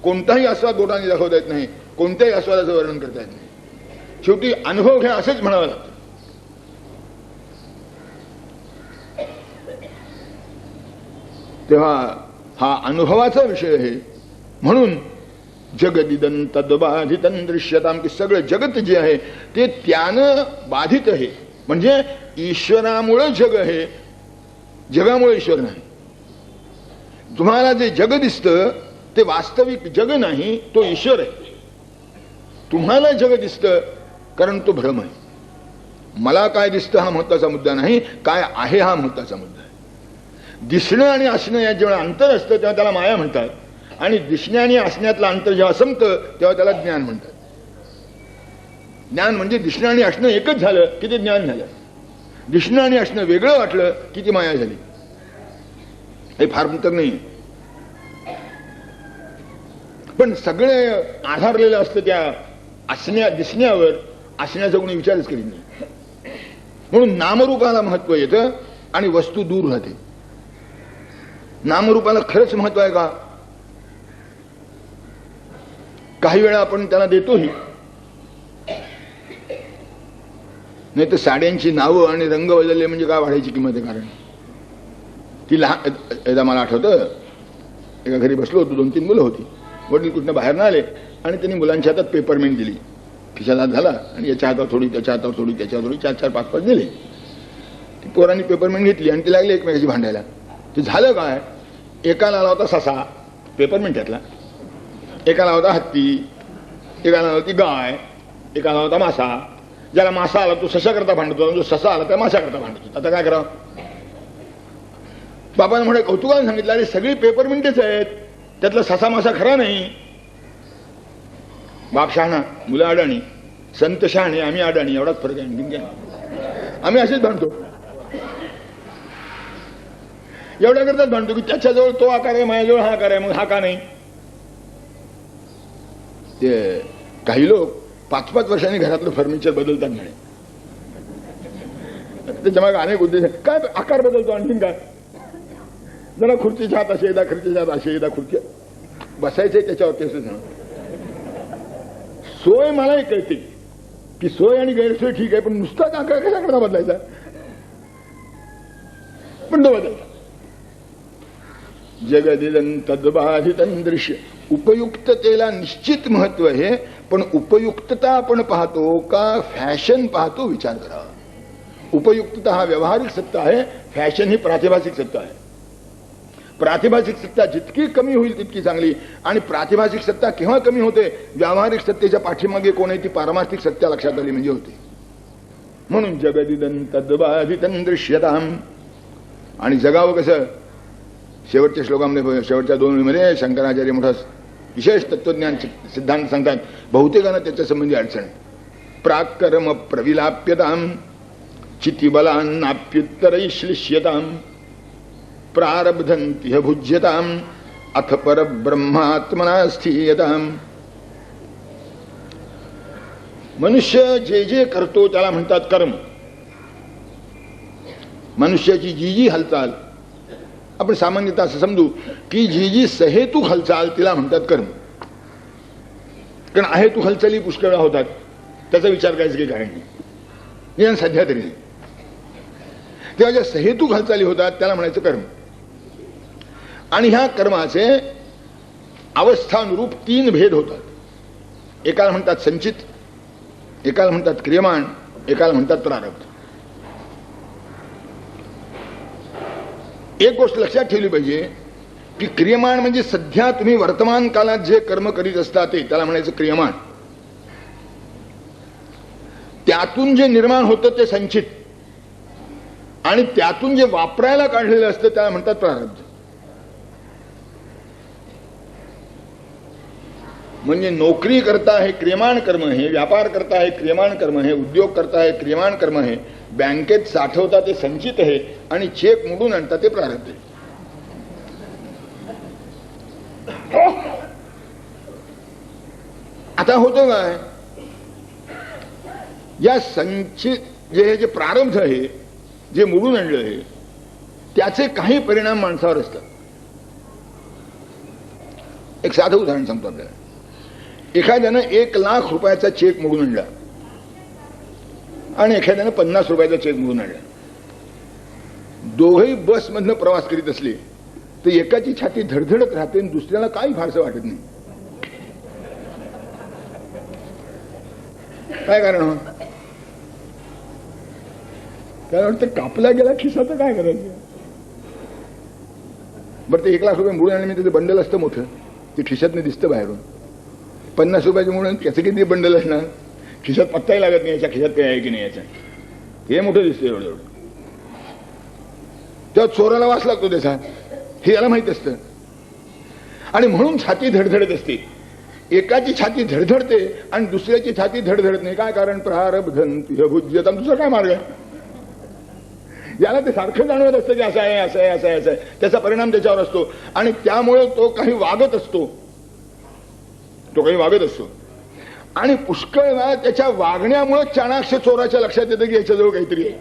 कोणताही आस्वाद बोटाने दाखवता येत नाही, कोणत्याही आस्वादाचं वर्णन करता येत नाही. शेवटी अनुभव घ्या असंच म्हणावं लागतं. तेव्हा हा अनुभवाचा विषय आहे. म्हणून जगदिदं तद्बाधितं दृश्यताम, की सगळं जगत जे आहे ते त्यानं बाधित आहे. म्हणजे ईश्वरामुळे जग आहे, जगामुळे ईश्वर नाही. तुम्हाला जे जग दिसतं ते वास्तविक जग नाही, तो ईश्वर आहे. तुम्हाला जग दिसतं कारण तो भ्रम आहे. मला काय दिसतं हा महत्वाचा मुद्दा नाही, काय आहे हा महत्वाचा मुद्दा आहे. दिसणं आणि असणं यात जेव्हा अंतर असतं तेव्हा त्याला माया म्हणतात, आणि दिसण्या आणि असण्यातलं अंतर जेव्हा संपतं तेव्हा त्याला ज्ञान म्हणतात. ज्ञान म्हणजे दिसणं आणि असणं एकच झालं की ते ज्ञान झालं. दिसणं आणि असणं वेगळं वाटलं की ती माया झाली. हे फार अंतर नाही. पण सगळे आधारलेलं असतं त्या दिसण्यावर. असण्याचा कोणी विचारच करीत नाही. म्हणून नामरूपाला महत्व येतं आणि वस्तू दूर राहते. नामरूपाला खरंच महत्व आहे का? काही वेळा आपण त्याला देतोही. नाही तर साड्यांची नावं आणि रंग बदलले म्हणजे काय वाढायची किंमत आहे? कारण ती लहान, एकदा मला आठवतं, एका घरी बसलो होतो, 2-3 मुलं होती. वडील कुठनं बाहेर ना आले आणि त्यांनी मुलांच्या हातात पेपरमेंट दिली. खिशात हात झाला आणि याच्या हातावर थोडी, त्याच्या हातावर थोडी, त्याच्यावर थोडी, 4-4, 5-5 दिले. ती पोरांनी पेपरमेंट घेतली आणि ती लागली एकमेकाची भांडायला. ते झालं काय? एकाला आला होता ससा पेपरमेंटला, एकाला होता हत्ती, एकाला होती गाय, एकाला होता मासा. ज्याला मासा आला तो ससा करता भांडतो, जो ससा आला त्या मासा करता भांडतो. आता काय करावं? बाबांना म्हणे कौतुकाने सांगितलं, अरे सगळी पेपरमेंटच आहेत, त्यातला ससा मासा खरा नाही. बाप शहाणा, मुलं अडाणी, संत शहाणे, आम्ही अडाणी, एवढाच फरक आहे. आम्ही असेच भांडतो. एवढ्या करताच भांडतो की त्याच्याजवळ तो आकार आहे, माझ्याजवळ हा आकार आहे, मग हा का नाही? ते काही लोक 5-5 वर्षांनी घरातलं फर्निचर बदलतात म्हणे. त्याच्या मागे अनेक उद्देश. काय आकार बदलतो? आणखीन काय? जरा खुर्चीच्या हात असे, एकदा खुर्चीच्या हात असे, एकदा खुर्ची बसायचे त्याच्यावरती असं सांग. सोय मलाही कळते की सोय आणि गैरसोय ठीक आहे, पण नुसताच आकार कशा करता बदलायचा? पण तो बदलता. जगदिदं तद्बाधितं दृश्य. उपयुक्ततेला निश्चित महत्व आहे, पण उपयुक्तता आपण पाहतो का फॅशन पाहतो? विचार करा. उपयुक्तता हा व्यावहारिक सत्ता आहे, फॅशन ही प्रातिभासिक सत्ता आहे. प्रातिभासिक सत्ता जितकी कमी होईल तितकी चांगली. आणि प्रातिभासिक सत्ता केव्हा कमी होते? व्यावहारिक सत्तेच्या पाठीमागे कोण आहे ती पारमार्थिक सत्ता लक्षात आली म्हणजे होते. म्हणून जगदिदं तद्बाधितं दृश्यताम. आणि जगावं कसं? शेवटच्या श्लोकामध्ये, शेवटच्या 2 ओळीमध्ये शंकराचार्य मोठा विशेष तत्वज्ञान सिद्धांत सांगतात. बहुतेकांना त्याच्या संबंधी अडचण. प्राकर्म प्रविलाप्यताम चितिबलान्नाप्युत्तरैश्लिष्यताम प्रारब्धन्तिह भुज्यताम अथ परब्रह्मात्मना स्थीयताम. मनुष्य जे जे करतो त्याला म्हणतात कर्म. मनुष्याची जी जी हालचाल, आपण सामान्यतः असं समजू की जी जी सहेतुक हालचाल तिला म्हणतात कर्म. कारण अहेतुक हालचाली पुष्कळ वेळा होतात, त्याचा विचार करायचं काही कारण नाही, निदान सध्या तरी नाही. तेव्हा ज्या सहेतुक हालचाली होतात त्याला म्हणायचं कर्म. आणि ह्या कर्माचे अवस्थानुरूप 3 भेद होतात. एकाला म्हणतात संचित, एकाला म्हणतात क्रियमाण, एकाला म्हणतात प्रारब्ध. एक गोष्ट लक्षात ठेवली पाहिजे की क्रियमाण म्हणजे सध्या तुम्ही वर्तमान काळात जे कर्म करीत असता ते, त्याला म्हणायचं क्रियमाण. त्यातून जे निर्माण होतं ते संचित. आणि त्यातून जे वापरायला काढलेलं असतं त्याला म्हणतात प्रारब्ध. म्हणजे नोकरी करता हे क्रियमाण कर्म आहे, व्यापार करता हे क्रियमाण कर्म आहे, उद्योग करता हे क्रियमाण कर्म आहे, बँकेत साठवता ते संचित आहे, आणि चेक मोडून आणता ते प्रारब्ध आहे. आता होतं काय? या संचित जे प्रारब्ध आहे, जे मोडून आणलं आहे, त्याचे काही परिणाम माणसावर असतात. एक साधं उदाहरण सांगतो आपल्याला. एखाद्यानं 1 लाख रुपयाचा चेक मोडून आणला आणि एखाद्यानं 50 रुपयाचा चेक मोडून आणला. दोघंही बसमधनं प्रवास करीत असले तर एकाची छाती धडधडत राहते आणि दुसऱ्याला काही फारसं वाटत नाही. काय कारण हो? काय वाटतं? कापला गेला खिसा तर काय करायचं? बरं, ते 1 लाख रुपये मोडून आणले, त्याचं बंडल असतं मोठं, ते खिशातनं दिसतं बाहेरून. 50 रुपयाचे म्हणून त्याचं किती बंडल असणार? खिशात पत्ताही लागत नाही, याच्या खिशात काही आहे की नाही याचं. हे मोठं दिसतं एवढं एवढं. तेव्हा चोराला वास लागतो त्याचा, हे याला माहित असतं. आणि म्हणून छाती धडधडत असते. एकाची छाती धडधडते आणि दुसऱ्याची छाती धडधडत नाही. काय कारण? प्रारब्धन्तिह भुज्यताम. दुसरा काय मार्ग आहे? याला ते सारखं जाणवत असतं की असं आहे, असं आहे, असं आहे, असं आहे. त्याचा परिणाम त्याच्यावर असतो आणि त्यामुळे तो काही वागत असतो. आणि पुष्कळ वेळा त्याच्या वागण्यामुळे चाणाक्ष चोराच्या लक्षात येतं की याच्याजवळ काहीतरी आहे.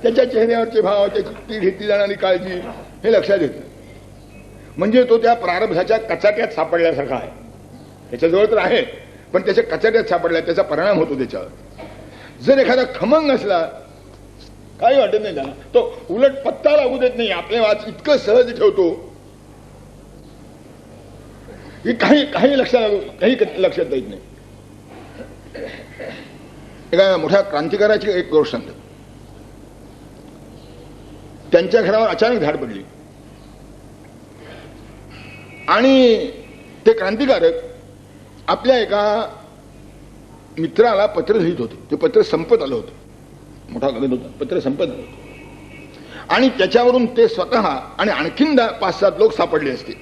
त्याच्या चेहऱ्यावरचे भाव, त्याची ती घेतली जाणारी काळजी, हे लक्षात येतं. म्हणजे तो त्या प्रारब्धाच्या कचाट्यात सापडल्यासारखा आहे. त्याच्याजवळ तर आहे पण त्याच्या कचाट्यात सापडला, त्याचा परिणाम होतो त्याच्यावर. जर एखादा खमंग असला, काही वाटत नाही त्याला, तो उलट पत्ता लागू देत नाही, आपले वाच इतकं सहज ठेवतो की काही लक्षात येत नाही. एका मोठ्या क्रांतिकाराची एक गोष्ट सांगतो. त्यांच्या घरावर अचानक झाड पडली आणि ते क्रांतिकारक आपल्या एका मित्राला पत्र लिहित होते. ते पत्र संपत आलं होतं, मोठा कागद होता, पत्र संपत आलं होतं. आणि त्याच्यावरून ते स्वतः आणि आणखीन 5-7 लोक सापडले असते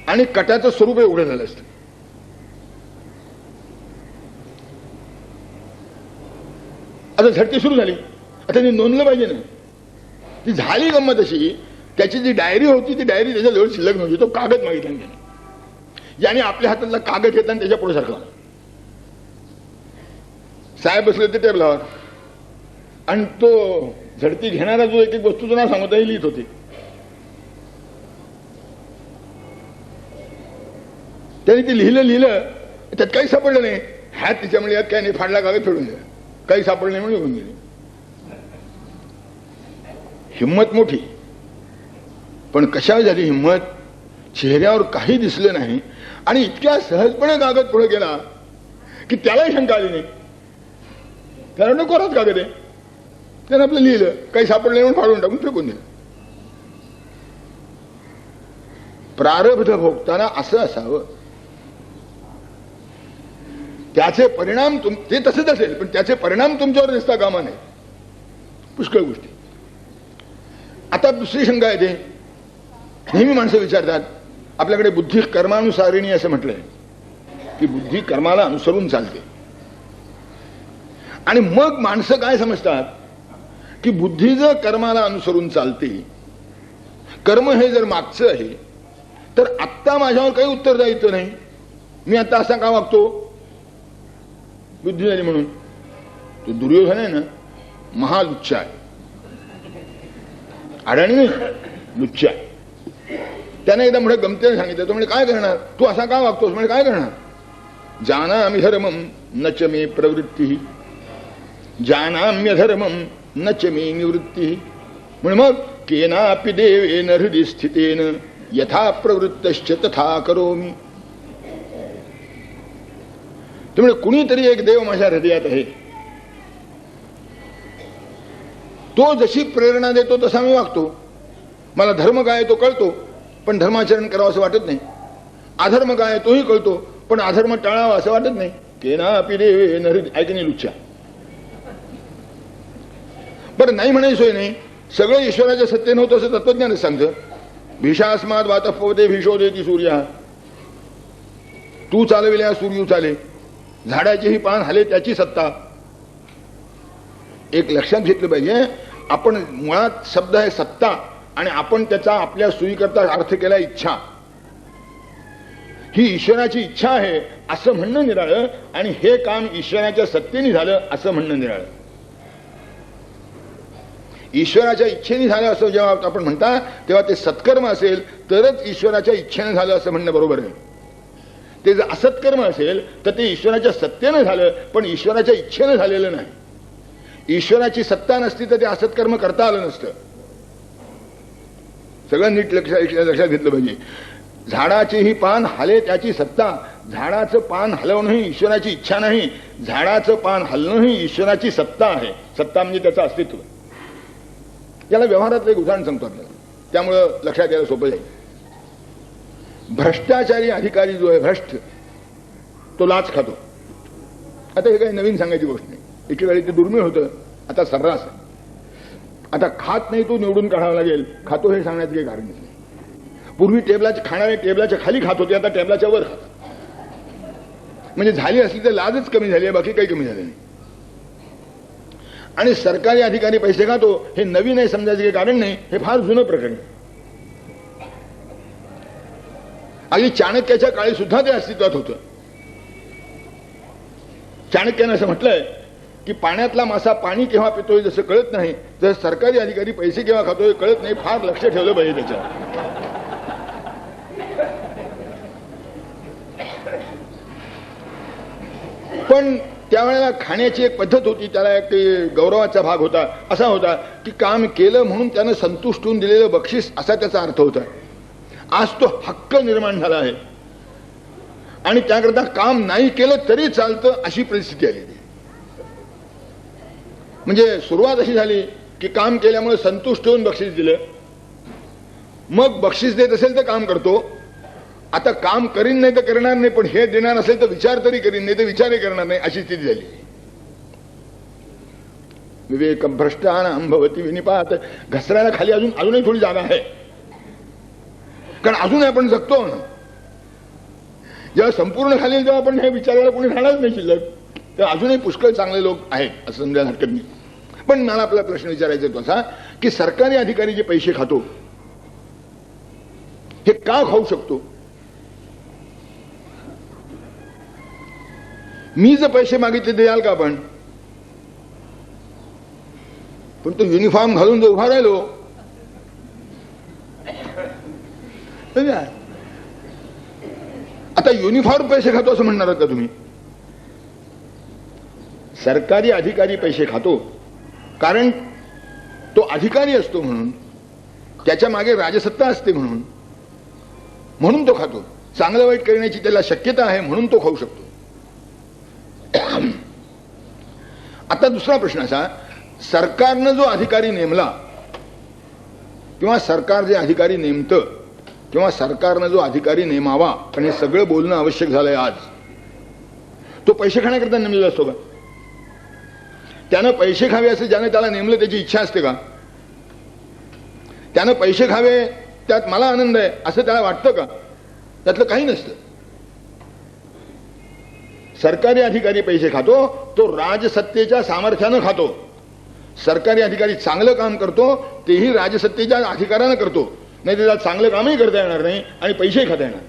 आणि कटाचं स्वरूप एवढं झालं असतं. आता झडती सुरू झाली. आता त्यांनी नोंदलं पाहिजे ना. ती झाली गंमत अशी, त्याची जी डायरी होती ती डायरी त्याच्याजवळ शिल्लक नव्हती. तो कागद मागितला त्याने. याने आपल्या हातातला कागद घेतला आणि त्याच्या पुढे सरकला. साहेब बसले होते टेबलावर आणि तो झडती घेणारा जो एक वस्तूचं नाव सांगत आहे लिहित होते. त्याने ते लिहिलं, त्यात काही सापडलं नाही. हात तिच्यामुळे यात काही नाही, फाडला कागद फेडून दिला. काही सापडलं नाही म्हणून निघून गेले. हिंमत मोठी, पण कशा झाली हिंमत? चेहऱ्यावर काही दिसलं नाही आणि इतक्या सहजपणे कागद पुढे गेला की त्यालाही शंका आली नाही. त्याला कोराच कागद आहे. त्यानं आपलं लिहिलं, काही सापडलं म्हणून फाडून टाकून फेकून दिलं. प्रारब्ध भोगताना असं असावं. त्याचे परिणाम ते तसंच असेल, पण त्याचे परिणाम तुमच्यावर दिसता कामा नये. पुष्कळ गोष्टी. आता दुसरी शंका येते. नेहमी माणसं विचारतात, आपल्याकडे बुद्धी कर्मानुसारिणी असं म्हटलंय की बुद्धी कर्माला अनुसरून चालते. आणि मग माणसं काय समजतात की बुद्धी जर कर्माला अनुसरून चालते, कर्म हे जर मागचं आहे, तर आत्ता माझ्यावर काही उत्तरदायित्व नाही. मी आता असा का वागतो? बुद्धी झाली म्हणून. तो दुर्योधन आहे ना, महालुच्चा आहे. अडाणी नाही, लुच्चा आहे. त्याने एकदा मोठ्या गमतीने सांगितलं. तो म्हणजे काय करणार? तू असा का वागतोस? म्हणजे काय करणार? जानामि धर्मम न च मे प्रवृत्ती, जानाम्यधर्मम न च मे निवृत्ती. म्हणजे मग केनापि देवेन हृदि स्थितेन यथा प्रवृत्तश्च तथा करोमि. त्यामुळे कुणीतरी एक देव माझ्या हृदयात आहे, तो जशी प्रेरणा देतो तसा मी वागतो. मला धर्म काय तो कळतो, पण धर्माचरण करावं असं वाटत नाही. अधर्म काय तोही कळतो, पण अधर्म टाळावा असं वाटत नाही. केनापि देवेन हृदि. ऐकणी लुच्चा. बरं, नाही म्हणायची सोय नाही. सगळं ईश्वराच्या सत्तेनं होतं असं तत्वज्ञानच सांगतं. भीषास्माद वातपवते भीषोदेती सूर्य. तू चालविल्या सूर्य चाले, झाडाचेही पान हले त्याची सत्ता. एक लक्षात घेतलं पाहिजे, आपण मुळात शब्द आहे सत्ता, आणि आपण त्याचा आपल्या सोयीकरता अर्थ केला इच्छा. ही ईश्वराची इच्छा आहे असं म्हणणं निराळं, आणि हे काम ईश्वराच्या सत्तेने झालं असं म्हणणं निराळं. ईश्वराच्या इच्छेने झालं असं जेव्हा आपण म्हणता, तेव्हा ते सत्कर्म असेल तरच ईश्वराच्या इच्छेने झालं असं म्हणणं बरोबर आहे. ते जर असत्कर्म असेल तर ते ईश्वराच्या सत्तेनं झालं, पण ईश्वराच्या इच्छेनं झालेलं नाही. ईश्वराची सत्ता नसती तर ते असत्कर्म करता आलं नसतं. सगळं नीट लक्षात घेतलं पाहिजे. झाडाचेही पान हले त्याची सत्ता. झाडाचं पान हलवणं ही ईश्वराची इच्छा नाही, झाडाचं पान हलणं ही ईश्वराची सत्ता आहे. सत्ता म्हणजे त्याचं अस्तित्व. याला व्यवहारातलं एक उदाहरण सांगतो आपल्याला, त्यामुळं लक्षात यायला सोपं जाईल. भ्रष्टाचारी अधिकारी जो आहे, भ्रष्ट, तो लाच खातो. आता हे काही नवीन सांगायची गोष्ट नाही. एकेकाळी ते दुर्मिळ होतं, आता सर्रास आहे. आता खात नाही तो निवडून काढावा लागेल, खातो हे सांगण्याचं काही कारण नाही. पूर्वी खाणारे टेबलाच्या खाली खात होते, आता टेबलाच्या वर खातात. म्हणजे झाली असली तर लाजच कमी झाली आहे, बाकी काही कमी झालं नाही. आणि सरकारी अधिकारी पैसे खातो हे नवीन आहे समजायचं काही कारण नाही, हे फार जुनं प्रकरण. अगदी चाणक्याच्या काळी सुद्धा ते अस्तित्वात होतं. चाणक्यानं असं म्हटलंय की पाण्यातला मासा पाणी केव्हा पितोय जसं कळत नाही, जर सरकारी अधिकारी पैसे केव्हा खातोय कळत नाही. फार लक्ष ठेवलं पाहिजे त्याच्यावर. पण त्यावेळेला खाण्याची एक पद्धत होती, त्याला एक गौरवाचा भाग होता. असा होता की काम केलं म्हणून त्यानं संतुष्ट होऊन दिलेलं बक्षीस, असा त्याचा अर्थ होता. आज तो हक्क निर्माण झाला आहे, आणि त्याकरता काम नाही केलं तरी चालतं अशी परिस्थिती आली. म्हणजे सुरुवात अशी झाली की काम केल्यामुळे संतुष्ट होऊन बक्षीस दिलं, मग बक्षीस देत असेल तर काम करतो. आता काम करीन नाही तर करणार नाही, पण हे देणार असेल तर विचार तरी करीन, नाही तर विचारही करणार नाही, अशी स्थिती झाली. विवेक भ्रष्टानां भवति विनिपात. घसरायला खाली अजूनही थोडी जागा आहे, कारण अजून आपण जगतो ना. जेव्हा संपूर्ण खाली जेव्हा आपण हे विचारायला कोणी राहणार नाही शिल्लक, तर अजूनही पुष्कळ चांगले लोक आहेत असं समजायला हरकत नाही. पण मला आपला प्रश्न विचारायचा तो असा की सरकारी अधिकारी जे पैसे खातो हे का खाऊ शकतो? मी जर पैसे मागितले द्याल का आपण? पण तो युनिफॉर्म घालून जो उभा राहिलो, आता युनिफॉर्म पैसे खातो असं म्हणणार का तुम्ही? सरकारी अधिकारी पैसे खातो कारण तो अधिकारी असतो, म्हणून त्याच्या मागे राजसत्ता असते, म्हणून तो खातो. चांगलं वाईट करण्याची त्याला शक्यता आहे म्हणून तो खाऊ शकतो. आता दुसरा प्रश्न असा, सरकारनं जो अधिकारी नेमला किंवा सरकार जे अधिकारी नेमतं किंवा सरकारनं जो अधिकारी नेमावा, आणि हे सगळं बोलणं आवश्यक झालंय आज, तो पैसे खाण्याकरता नेमलेला असतो का? त्यानं पैसे खावे असं ज्याने त्याला नेमलं त्याची इच्छा असते का? त्यानं पैसे खावे त्यात मला आनंद आहे असं त्याला वाटतं का? त्यातलं काही नसतं. सरकारी अधिकारी पैसे खातो तो राजसत्तेच्या सामर्थ्यानं खातो. सरकारी अधिकारी चांगलं काम करतो तेही राजसत्तेच्या अधिकारानं करतो, नाही त्याला चांगलं कामही करता येणार नाही आणि पैसे खाता येणार नाही.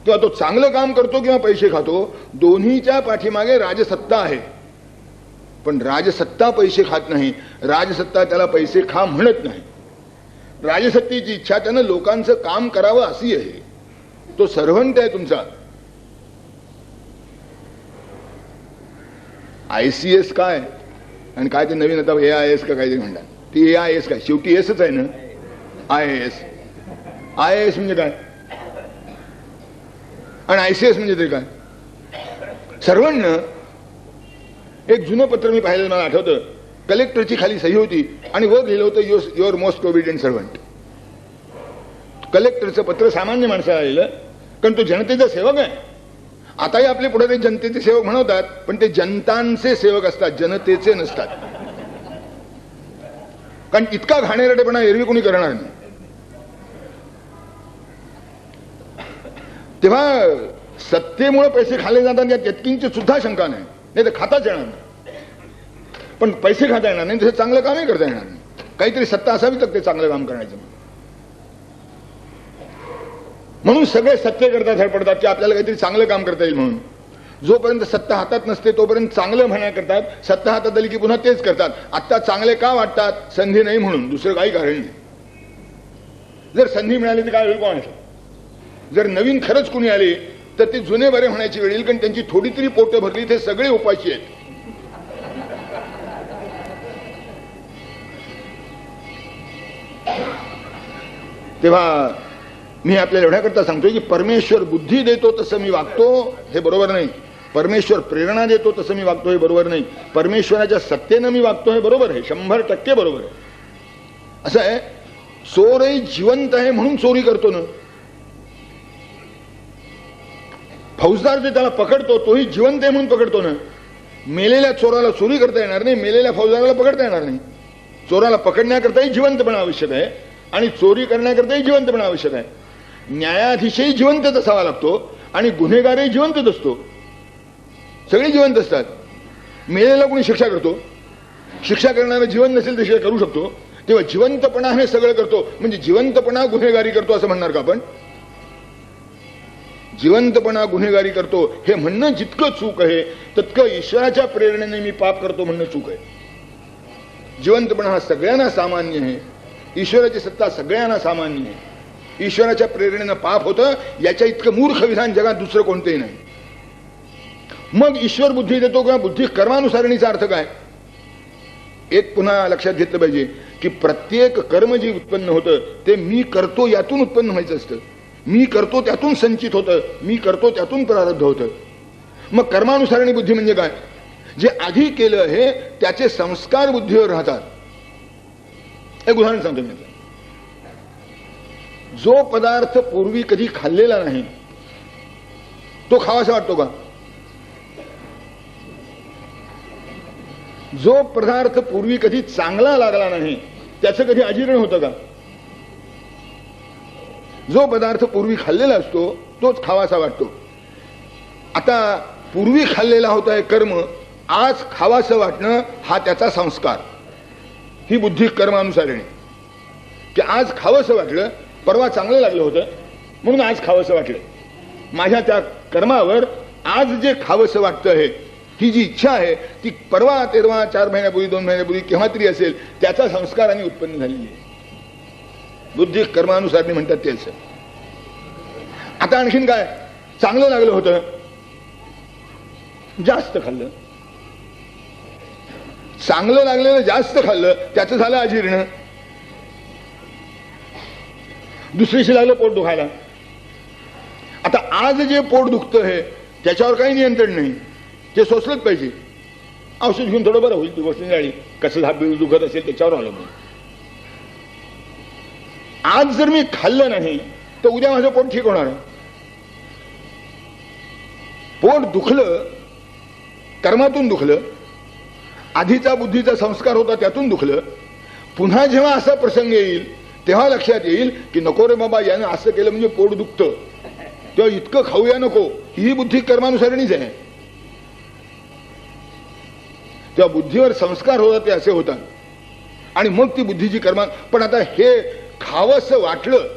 किंवा तो चांगलं काम करतो किंवा पैसे खातो, दोन्हीच्या पाठीमागे राजसत्ता आहे. पण राजसत्ता पैसे खात नाही, राजसत्ता त्याला पैसे खा म्हणत नाही. राजसत्तेची इच्छा त्यानं लोकांचं काम करावं अशी आहे. तो सर्व्हंट आहे तुमचा. ICS काय आणि काय ते नवीन आता AIS का काहीतरी म्हणतात, ती AIS काय, शेवटी एसच आहे ना. IAS म्हणजे काय आणि ICS म्हणजे तरी काय? सर्वांना एक जुनं पत्र मी पाहिलं, मला आठवतं, कलेक्टरची खाली सही होती आणि वर लिहिलं होतं युअर मोस्ट ओबिडियंट सर्वंट. कलेक्टरचं पत्र सामान्य माणसाला लिहिलं, कारण तो जनतेचा सेवक आहे. आताही आपले पुढे ते जनतेचे सेवक म्हणवतात, पण ते जनतांचे सेवक असतात, जनतेचे नसतात. कारण इतका घाणेरडेपणा एरवी कोणी करणार नाही. तेव्हा सत्तेमुळे पैसे खाल्ले जातात यात यत्किंचित सुद्धा शंका नाही, नाही तर खाताच येणार नाही. पण पैसे खाता येणार नाही, तसं चांगलं कामही करता येणार नाही. काहीतरी सत्ता असावी तर ते चांगलं काम करायचं. म्हणून सगळे सत्ते करता धडपडतात की आपल्याला काहीतरी चांगलं काम करता येईल म्हणून. जोपर्यंत सत्ता हातात नसते तोपर्यंत चांगलं म्हणा करतात, सत्ता हातात आली की पुन्हा तेच करतात. आता चांगले का वाटतात? संधी नाही म्हणून, दुसरं काही कारण नाही. जर संधी मिळाली तर काय होईल कोणाचं? जर नवीन खरंच कुणी आले तर ते जुने बरे म्हणायची वेळ येईल, कारण त्यांची थोडी तरी पोटं भरली, ते सगळे उपाशी आहेत. तेव्हा मी आपल्याला एवढ्याकरता सांगतोय की परमेश्वर बुद्धी देतो तसं मी वागतो हे बरोबर नाही. परमेश्वर प्रेरणा देतो तसं मी वागतो हे बरोबर नाही. परमेश्वराच्या सत्तेनं मी वागतो हे बरोबर आहे, 100% बरोबर आहे. असं आहे, चोरही जिवंत आहे म्हणून चोरी करतो ना. फौजदार जे त्याला पकडतो तोही जिवंत आहे म्हणून पकडतो ना. मेलेल्या चोराला चोरी करता येणार नाही, मेलेल्या फौजदाराला पकडता येणार नाही. चोराला पकडण्याकरताही जिवंतपणा आवश्यक आहे आणि चोरी करण्याकरताही जिवंतपणा आवश्यक आहे. न्यायाधीशही जिवंतच असावा लागतो आणि गुन्हेगारही जिवंतच असतो. सगळे जिवंत असतात. मेलेला कोणी शिक्षा करतो, शिक्षा करणारा जिवंत नसेल तर शिक्षा करू शकतो. तेव्हा जिवंतपणा हे सगळं करतो, म्हणजे जिवंतपणा गुन्हेगारी करतो असं म्हणणार का आपण? जिवंतपणा गुन्हेगारी करतो हे म्हणणं जितकं चूक आहे तितकं ईश्वराच्या प्रेरणेने मी पाप करतो म्हणणं चूक आहे. जिवंतपणा हा सगळ्यांना सामान्य आहे, ईश्वराची सत्ता सगळ्यांना सामान्य आहे. ईश्वराच्या प्रेरणेनं पाप होतं याच्या इतकं मूर्ख विधान जगात दुसरं कोणतेही नाही. मग ईश्वर बुद्धी देतो किंवा बुद्धी कर्मानुसारणीचा अर्थ काय? एक पुन्हा लक्षात घेतलं पाहिजे की प्रत्येक कर्म जे उत्पन्न होतं ते मी करतो यातून उत्पन्न व्हायचं असतं. मी करतो त्यातून संचित होतं, मी करतो त्यातून प्रारब्ध होतं. मग कर्मानुसारणी बुद्धी म्हणजे काय? जे आधी केलं आहे त्याचे संस्कार बुद्धीवर राहतात. एक उदाहरण सांगतो मी. जो पदार्थ पूर्वी कधी खाल्लेला नाही तो खावासा वाटतो का? जो पदार्थ पूर्वी कधी चांगला लागला नाही त्याचं कधी अजीर्ण होतं का? जो पदार्थ पूर्वी खाल्लेला असतो तोच खावासा वाटतो. आता पूर्वी खाल्लेला होता हे कर्म, आज खावासं वाटणं हा त्याचा संस्कार. ही बुद्धी कर्मानुसारणी की आज खावंसं वाटलं, परवा चांगलं लागलं होतं म्हणून आज खावंसं वाटलं. माझ्या त्या कर्मावर आज जे खावंसं वाटतं आहे, ही जी इच्छा आहे ती परवा तेरवा 4 महिन्यापूर्वी 2 महिन्यापूर्वी केव्हा तरी असेल त्याचा संस्काराने उत्पन्न झालेली आहे. बुद्धी कर्मानुसारणी म्हणतात ते असं. आता आणखीन काय? चांगलं लागलं होतं, जास्त खाल्लं. चांगलं लागलेलं जास्त खाल्लं त्याचं झालं अजीर्ण. दुसरीशी लागलं पोट दुखायला. आता आज जे पोट दुखतं आहे त्याच्यावर काही नियंत्रण नाही, ते सोसलंच पाहिजे. औषध घेऊन थोडं बरं होईल, ती गोष्ट झाली. कसं दुखत असेल त्याच्यावर आलं. आज जर मी खाल्लं नाही तर उद्या माझं पोट ठीक होणार आहे. पोट दुखलं, कर्मातून दुखलं, आधीचा बुद्धीचा संस्कार होता त्यातून दुखलं. पुन्हा जेव्हा असा प्रसंग येईल तेव्हा लक्षात येईल की नको रे बाबा, यानं असं केलं म्हणजे पोट दुखतं, तेव्हा इतकं खाऊया नको. ही बुद्धी कर्मानुसारणीच आहे. तेव्हा बुद्धीवर संस्कार होतात ते असे होतात आणि मग ती बुद्धीची कर्मा. पण आता हे खावंसं वाटलं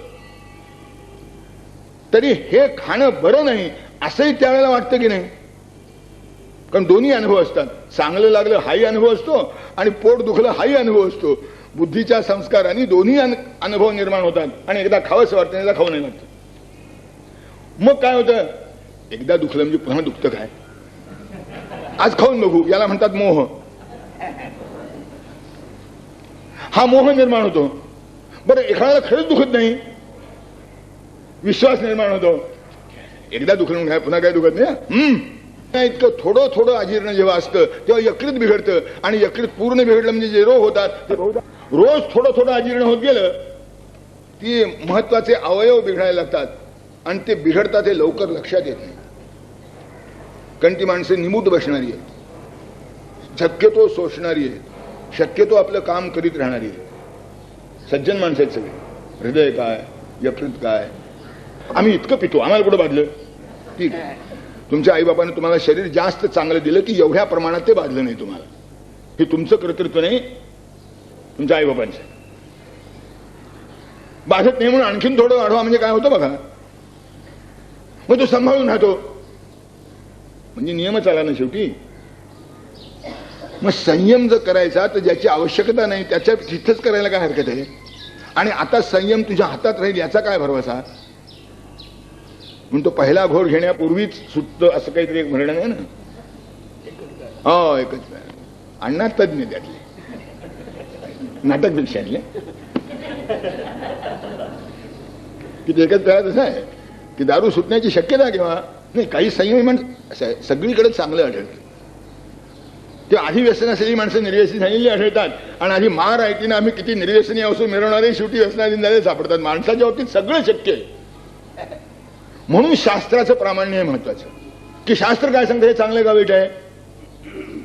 तरी हे खाणं बरं नाही असंही त्यावेळेला वाटतं की नाही. कारण दोन्ही अनुभव असतात. चांगलं लागलं हाही अनुभव असतो आणि पोट दुखलं हाही अनुभव असतो. बुद्धीच्या संस्काराने दोन्ही अनुभव निर्माण होतात आणि एकदा खावंसं वाटतं, एकदा खाऊ नाही वाटतं. मग काय होतं, एकदा दुखलं म्हणजे पुन्हा दुखतं काय, आज खाऊन बघू, याला म्हणतात मोह. हा मोह निर्माण होतो. बरं एखाद्याला खरंच दुखत नाही, विश्वास निर्माण होतो, एकदा दुखलं काय पुन्हा काय दुखत नाही. इतकं थोडं थोडं अजीर्ण जेव्हा असतं तेव्हा यकृत बिघडतं आणि यकृत पूर्ण बिघडलं म्हणजे जे रोग होतात ते रोज थोडं थोडं अजीर्ण होत गेलं की महत्वाचे अवयव बिघडायला लागतात आणि ते बिघडतात हे लवकर लक्षात येत नाही. कारण ती माणसं निमूट बसणारी आहेत, शक्यतो सोसणारी आहेत, शक्यतो आपलं काम करीत राहणारी आहेत. सज्जन माणसं आहेत सगळे. हृदय काय, यकृत काय, आम्ही इतकं पितो, आम्हाला कुठं बाधलं. ठीक आहे, तुमच्या आईबापाने तुम्हाला शरीर जास्त चांगलं दिलं की एवढ्या प्रमाणात ते बाधलं नाही तुम्हाला. हे तुमचं कर्तृत्व नाही, तुमच्या आईबापांचं. बाधत नाही म्हणून आणखीन थोडं वाढवा म्हणजे काय होतं बघा. मग तो सांभाळून राहतो म्हणजे नियमच आला ना शेवटी. मग संयम जर करायचा तर ज्याची आवश्यकता नाही त्याच्या तिथंच करायला काय हरकत आहे. आणि आता संयम तुझ्या हातात राहील याचा काय भरवसा. म्हणून तो पहिला घोर घेण्यापूर्वीच सुटतं असं काहीतरी एक म्हणणं आहे ना. हो, एकच अण्णा तज्ञ त्यातले नाटक पेक्षातले की ते एकच वेळा तसं आहे की दारू सुटण्याची शक्यता किंवा नाही. काही संयमी सगळीकडे चांगलं आढळतं. ते आधी व्यसन असलेली माणसं निर्व्यसनी झालेली आढळतात आणि आधी मार ऐकली आम्ही किती निर्व्यसनी असो मिळवणारे शेवटी व्यसनाधीन झाले सापडतात. माणसाच्या बाबतीत सगळं शक्य आहे. म्हणून शास्त्राचं प्रामाण्य हे महत्वाचं की शास्त्र काय सांगतं हे चांगलं का वाईट आहे.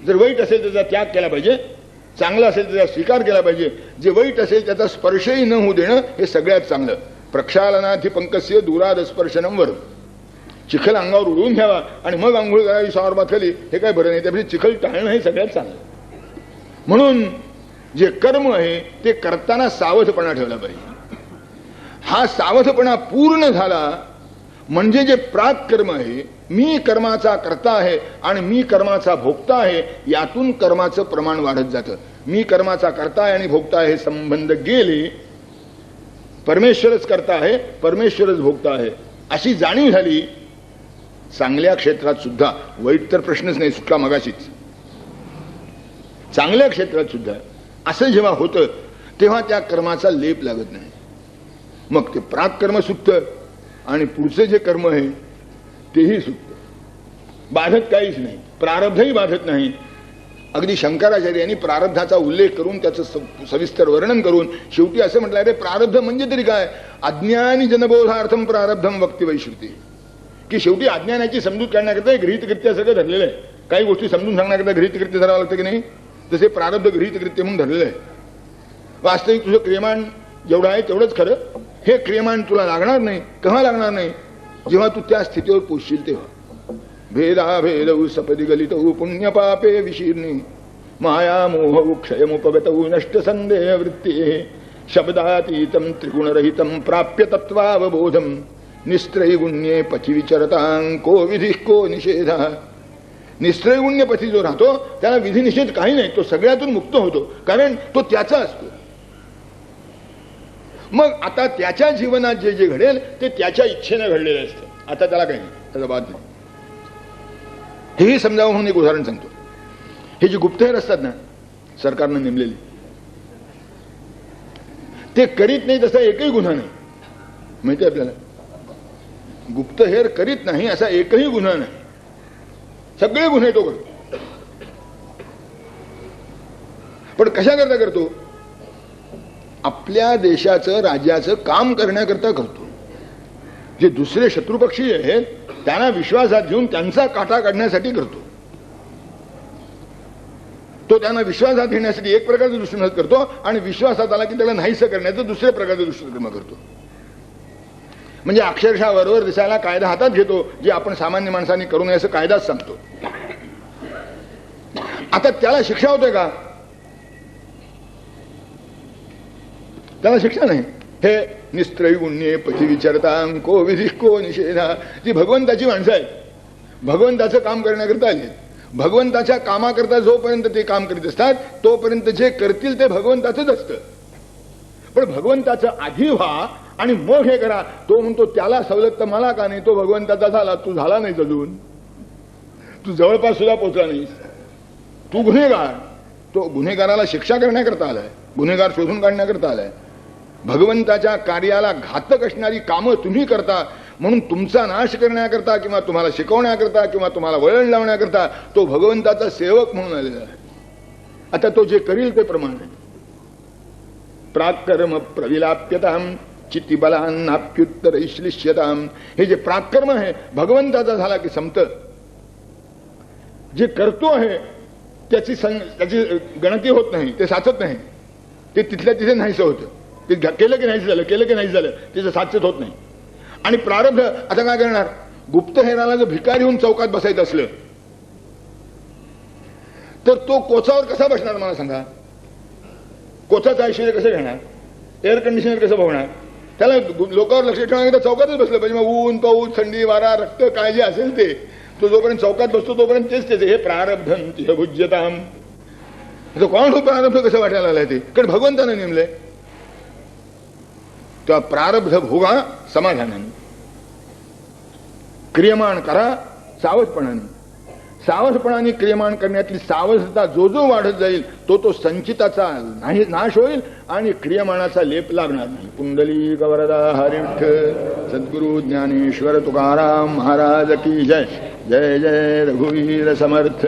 जर वाईट असेल तर त्याचा त्याग केला पाहिजे, चांगलं असेल तर त्याचा स्वीकार केला पाहिजे. जे वाईट असेल त्याचा स्पर्शही न होऊ देणं हे सगळ्यात चांगलं. प्रक्षालनाधी पंकस्य दुराद स्पर्शनम वर. चिखल अंगावर उडवून घ्यावा आणि मग आंघोळ करावी शावर खाली, हे काय बरं नाही. त्यापेक्षा चिखल टाळणं हे सगळ्यात चांगलं. म्हणून जे कर्म आहे ते करताना सावधपणा ठेवला पाहिजे. हा सावधपणा पूर्ण झाला म्हणजे जे प्राक कर्म आहे, मी कर्माचा कर्ता आहे आणि मी कर्माचा भोगता आहे, यातून कर्माचं प्रमाण वाढत जातं. मी कर्माचा कर्ता आहे आणि भोगता आहे हे संबंध गेले. परमेश्वरच करता आहे, परमेश्वरच भोगता आहे अशी जाणीव झाली. चांगल्या क्षेत्रात सुद्धा, वाईट तर प्रश्नच नाही सुटला मगाशीच, चांगल्या क्षेत्रात सुद्धा असं जेव्हा होतं तेव्हा त्या कर्माचा लेप लागत नाही. मग ते प्राक कर्म सुटतं आणि पुढचं जे कर्म आहे तेही सुटतं. बाधत काहीच नाही, प्रारब्धही बाधत नाही. अगदी शंकराचार्यांनी प्रारब्धाचा उल्लेख करून त्याचं सविस्तर वर्णन करून शेवटी असं म्हटलं, अरे प्रारब्ध म्हणजे तरी काय, अज्ञानी जनबोधार्थम प्रारब्धम वक्ती वैश्रुती. की शेवटी अज्ञानाची समजूत काढण्याकरता गृहीतकृत्य सगळं धरलेलं आहे. काही गोष्टी समजून सांगण्याकरता गृहीतकृत्य धरावं लागतं की नाही, तसे प्रारब्ध गृहीतकृत्य म्हणून धरलेलं आहे. वास्तविक तुझं क्रियमाण जेवढं आहे तेवढंच खरं. हे क्रियमाण तुला लागणार नाही. केव्हा लागणार नाही, जेव्हा तू त्या स्थितीवर पोचशील तेव्हा. भेदाभेदौ सपदि गलितौ पुण्य पापे विशीर्णी माया मोह क्षयमुपगतौ नष्ट संदेह वृत्ती शब्दातीतं त्रिगुणरहितं प्राप्य तत्वावबोधं निस्त्रैगुण्ये पथि विचरतां को विधिः को निषेधः. निस्त्रैगुण्य पथी जो राहतो त्याला विधी निषेध काही नाही, तो सगळ्यातून मुक्त होतो कारण तो त्याचा असतो. मग आता त्याच्या जीवनात जे जे घडेल ते त्याच्या इच्छेने घडलेलं असतं. आता त्याला काही नाही, त्याचा बाद नाही. हेही समजावं म्हणून एक उदाहरण सांगतो. हे जे गुप्तहेर असतात ना सरकारनं नेमलेले, ते करीत नाही तसा एकही गुन्हा नाही. माहिती आपल्याला, गुप्तहेर करीत नाही असा एकही गुन्हा नाही. सगळे गुन्हे तो करतो. पण कशाकरता करतो, आपल्या देशाचं राज्याचं काम करण्याकरता करतो. जे दुसरे शत्रुपक्षी आहेत त्यांना विश्वासात घेऊन त्यांचा काटा काढण्यासाठी करतो. तो त्यांना विश्वासात घेण्यासाठी एक प्रकारचं दुष्कर्म करतो आणि विश्वासात आला की त्याला नाहीसं करण्याचं दुसऱ्या प्रकारचं दुष्कर्म करतो. म्हणजे अक्षरशः वरवर दिसायला कायदा हातात घेतो, जे आपण सामान्य माणसांनी करू नये असं कायदाच सांगतो. आता त्याला शिक्षा होते का? त्याला शिक्षा नाही. हे निस्त्रैगुण्ये पती विचारता को विधी को निषेधा, ती भगवंताची माणसं आहेत. भगवंताचं काम करण्याकरता आली. भगवंताच्या कामाकरता जोपर्यंत ते काम करीत असतात तोपर्यंत जे करतील ते भगवंताचंच असतं. पण भगवंताचं आधी व्हा आणि मग हे करा. तो म्हणतो त्याला सवलत तर मला का नाही? तो भगवंताचा झाला, तू झाला नाही अजून, तू जवळपास सुद्धा पोहोचला नाहीस, तू गुन्हेगार. तो गुन्हेगाराला शिक्षा करण्याकरता आलाय, गुन्हेगार शोधून काढण्याकरता आलाय. भगवंताच्या कार्याला घातक असणारी कामं तुम्ही करता म्हणून तुमचा नाश करण्याकरता किंवा तुम्हाला शिकवण्याकरता किंवा तुम्हाला वळण लावण्याकरता तो भगवंताचा सेवक म्हणून आलेला आहे. आता तो जे करील ते प्रमाण आहे. प्राक्कर्म प्रविलाप्यताम चित्तिबलान्नाप्युत्तरैश्लिष्यताम. हे जे प्राक्कर्म आहे भगवंताचा झाला की संपत. जे करतो आहे त्याची गणती होत नाही, ते साचत नाही, ते तिथल्या तिथे नाहीसं होतं. ते केलं की नाही झालं, केलं की नाही झालं, त्याचं साचत होत नाही. आणि प्रारब्ध आता काय करणार? गुप्तहेराला जर भिकारी होऊन चौकात बसायचं असलं तर तो कोचावर कसा बसणार मला सांगा? कोचाचं ऐश्वर्य कसं घेणार? एअर कंडिशनर कसं बघणार? त्याला लोकांवर लक्ष ठेवण्याकरता चौकातच बसलं पाहिजे. मग ऊन पाऊस थंडी वारा रक्त काय जे असेल ते, तो जोपर्यंत चौकात बसतो तोपर्यंत तेच त्याचे. हे प्रारब्धम तिह भुज्यताम. कोण हो प्रारब्ध कसं वाटायला आलाय ते? कारण भगवंताने नेमलंय. तेव्हा प्रारब्ध भोगा समाधानाने, क्रियमाण करा सावधपणाने. सावधपणाने क्रियमाण करण्यातली सावधता जो जो वाढत जाईल तो तो संचिताचा नाश होईल आणि क्रियमाणाचा लेप लागणार नाही. पुंडलिक वरदा हरी विठ्ठल. सद्गुरु ज्ञानेश्वर तुकाराम महाराज की जय. जय जय रघुवीर समर्थ.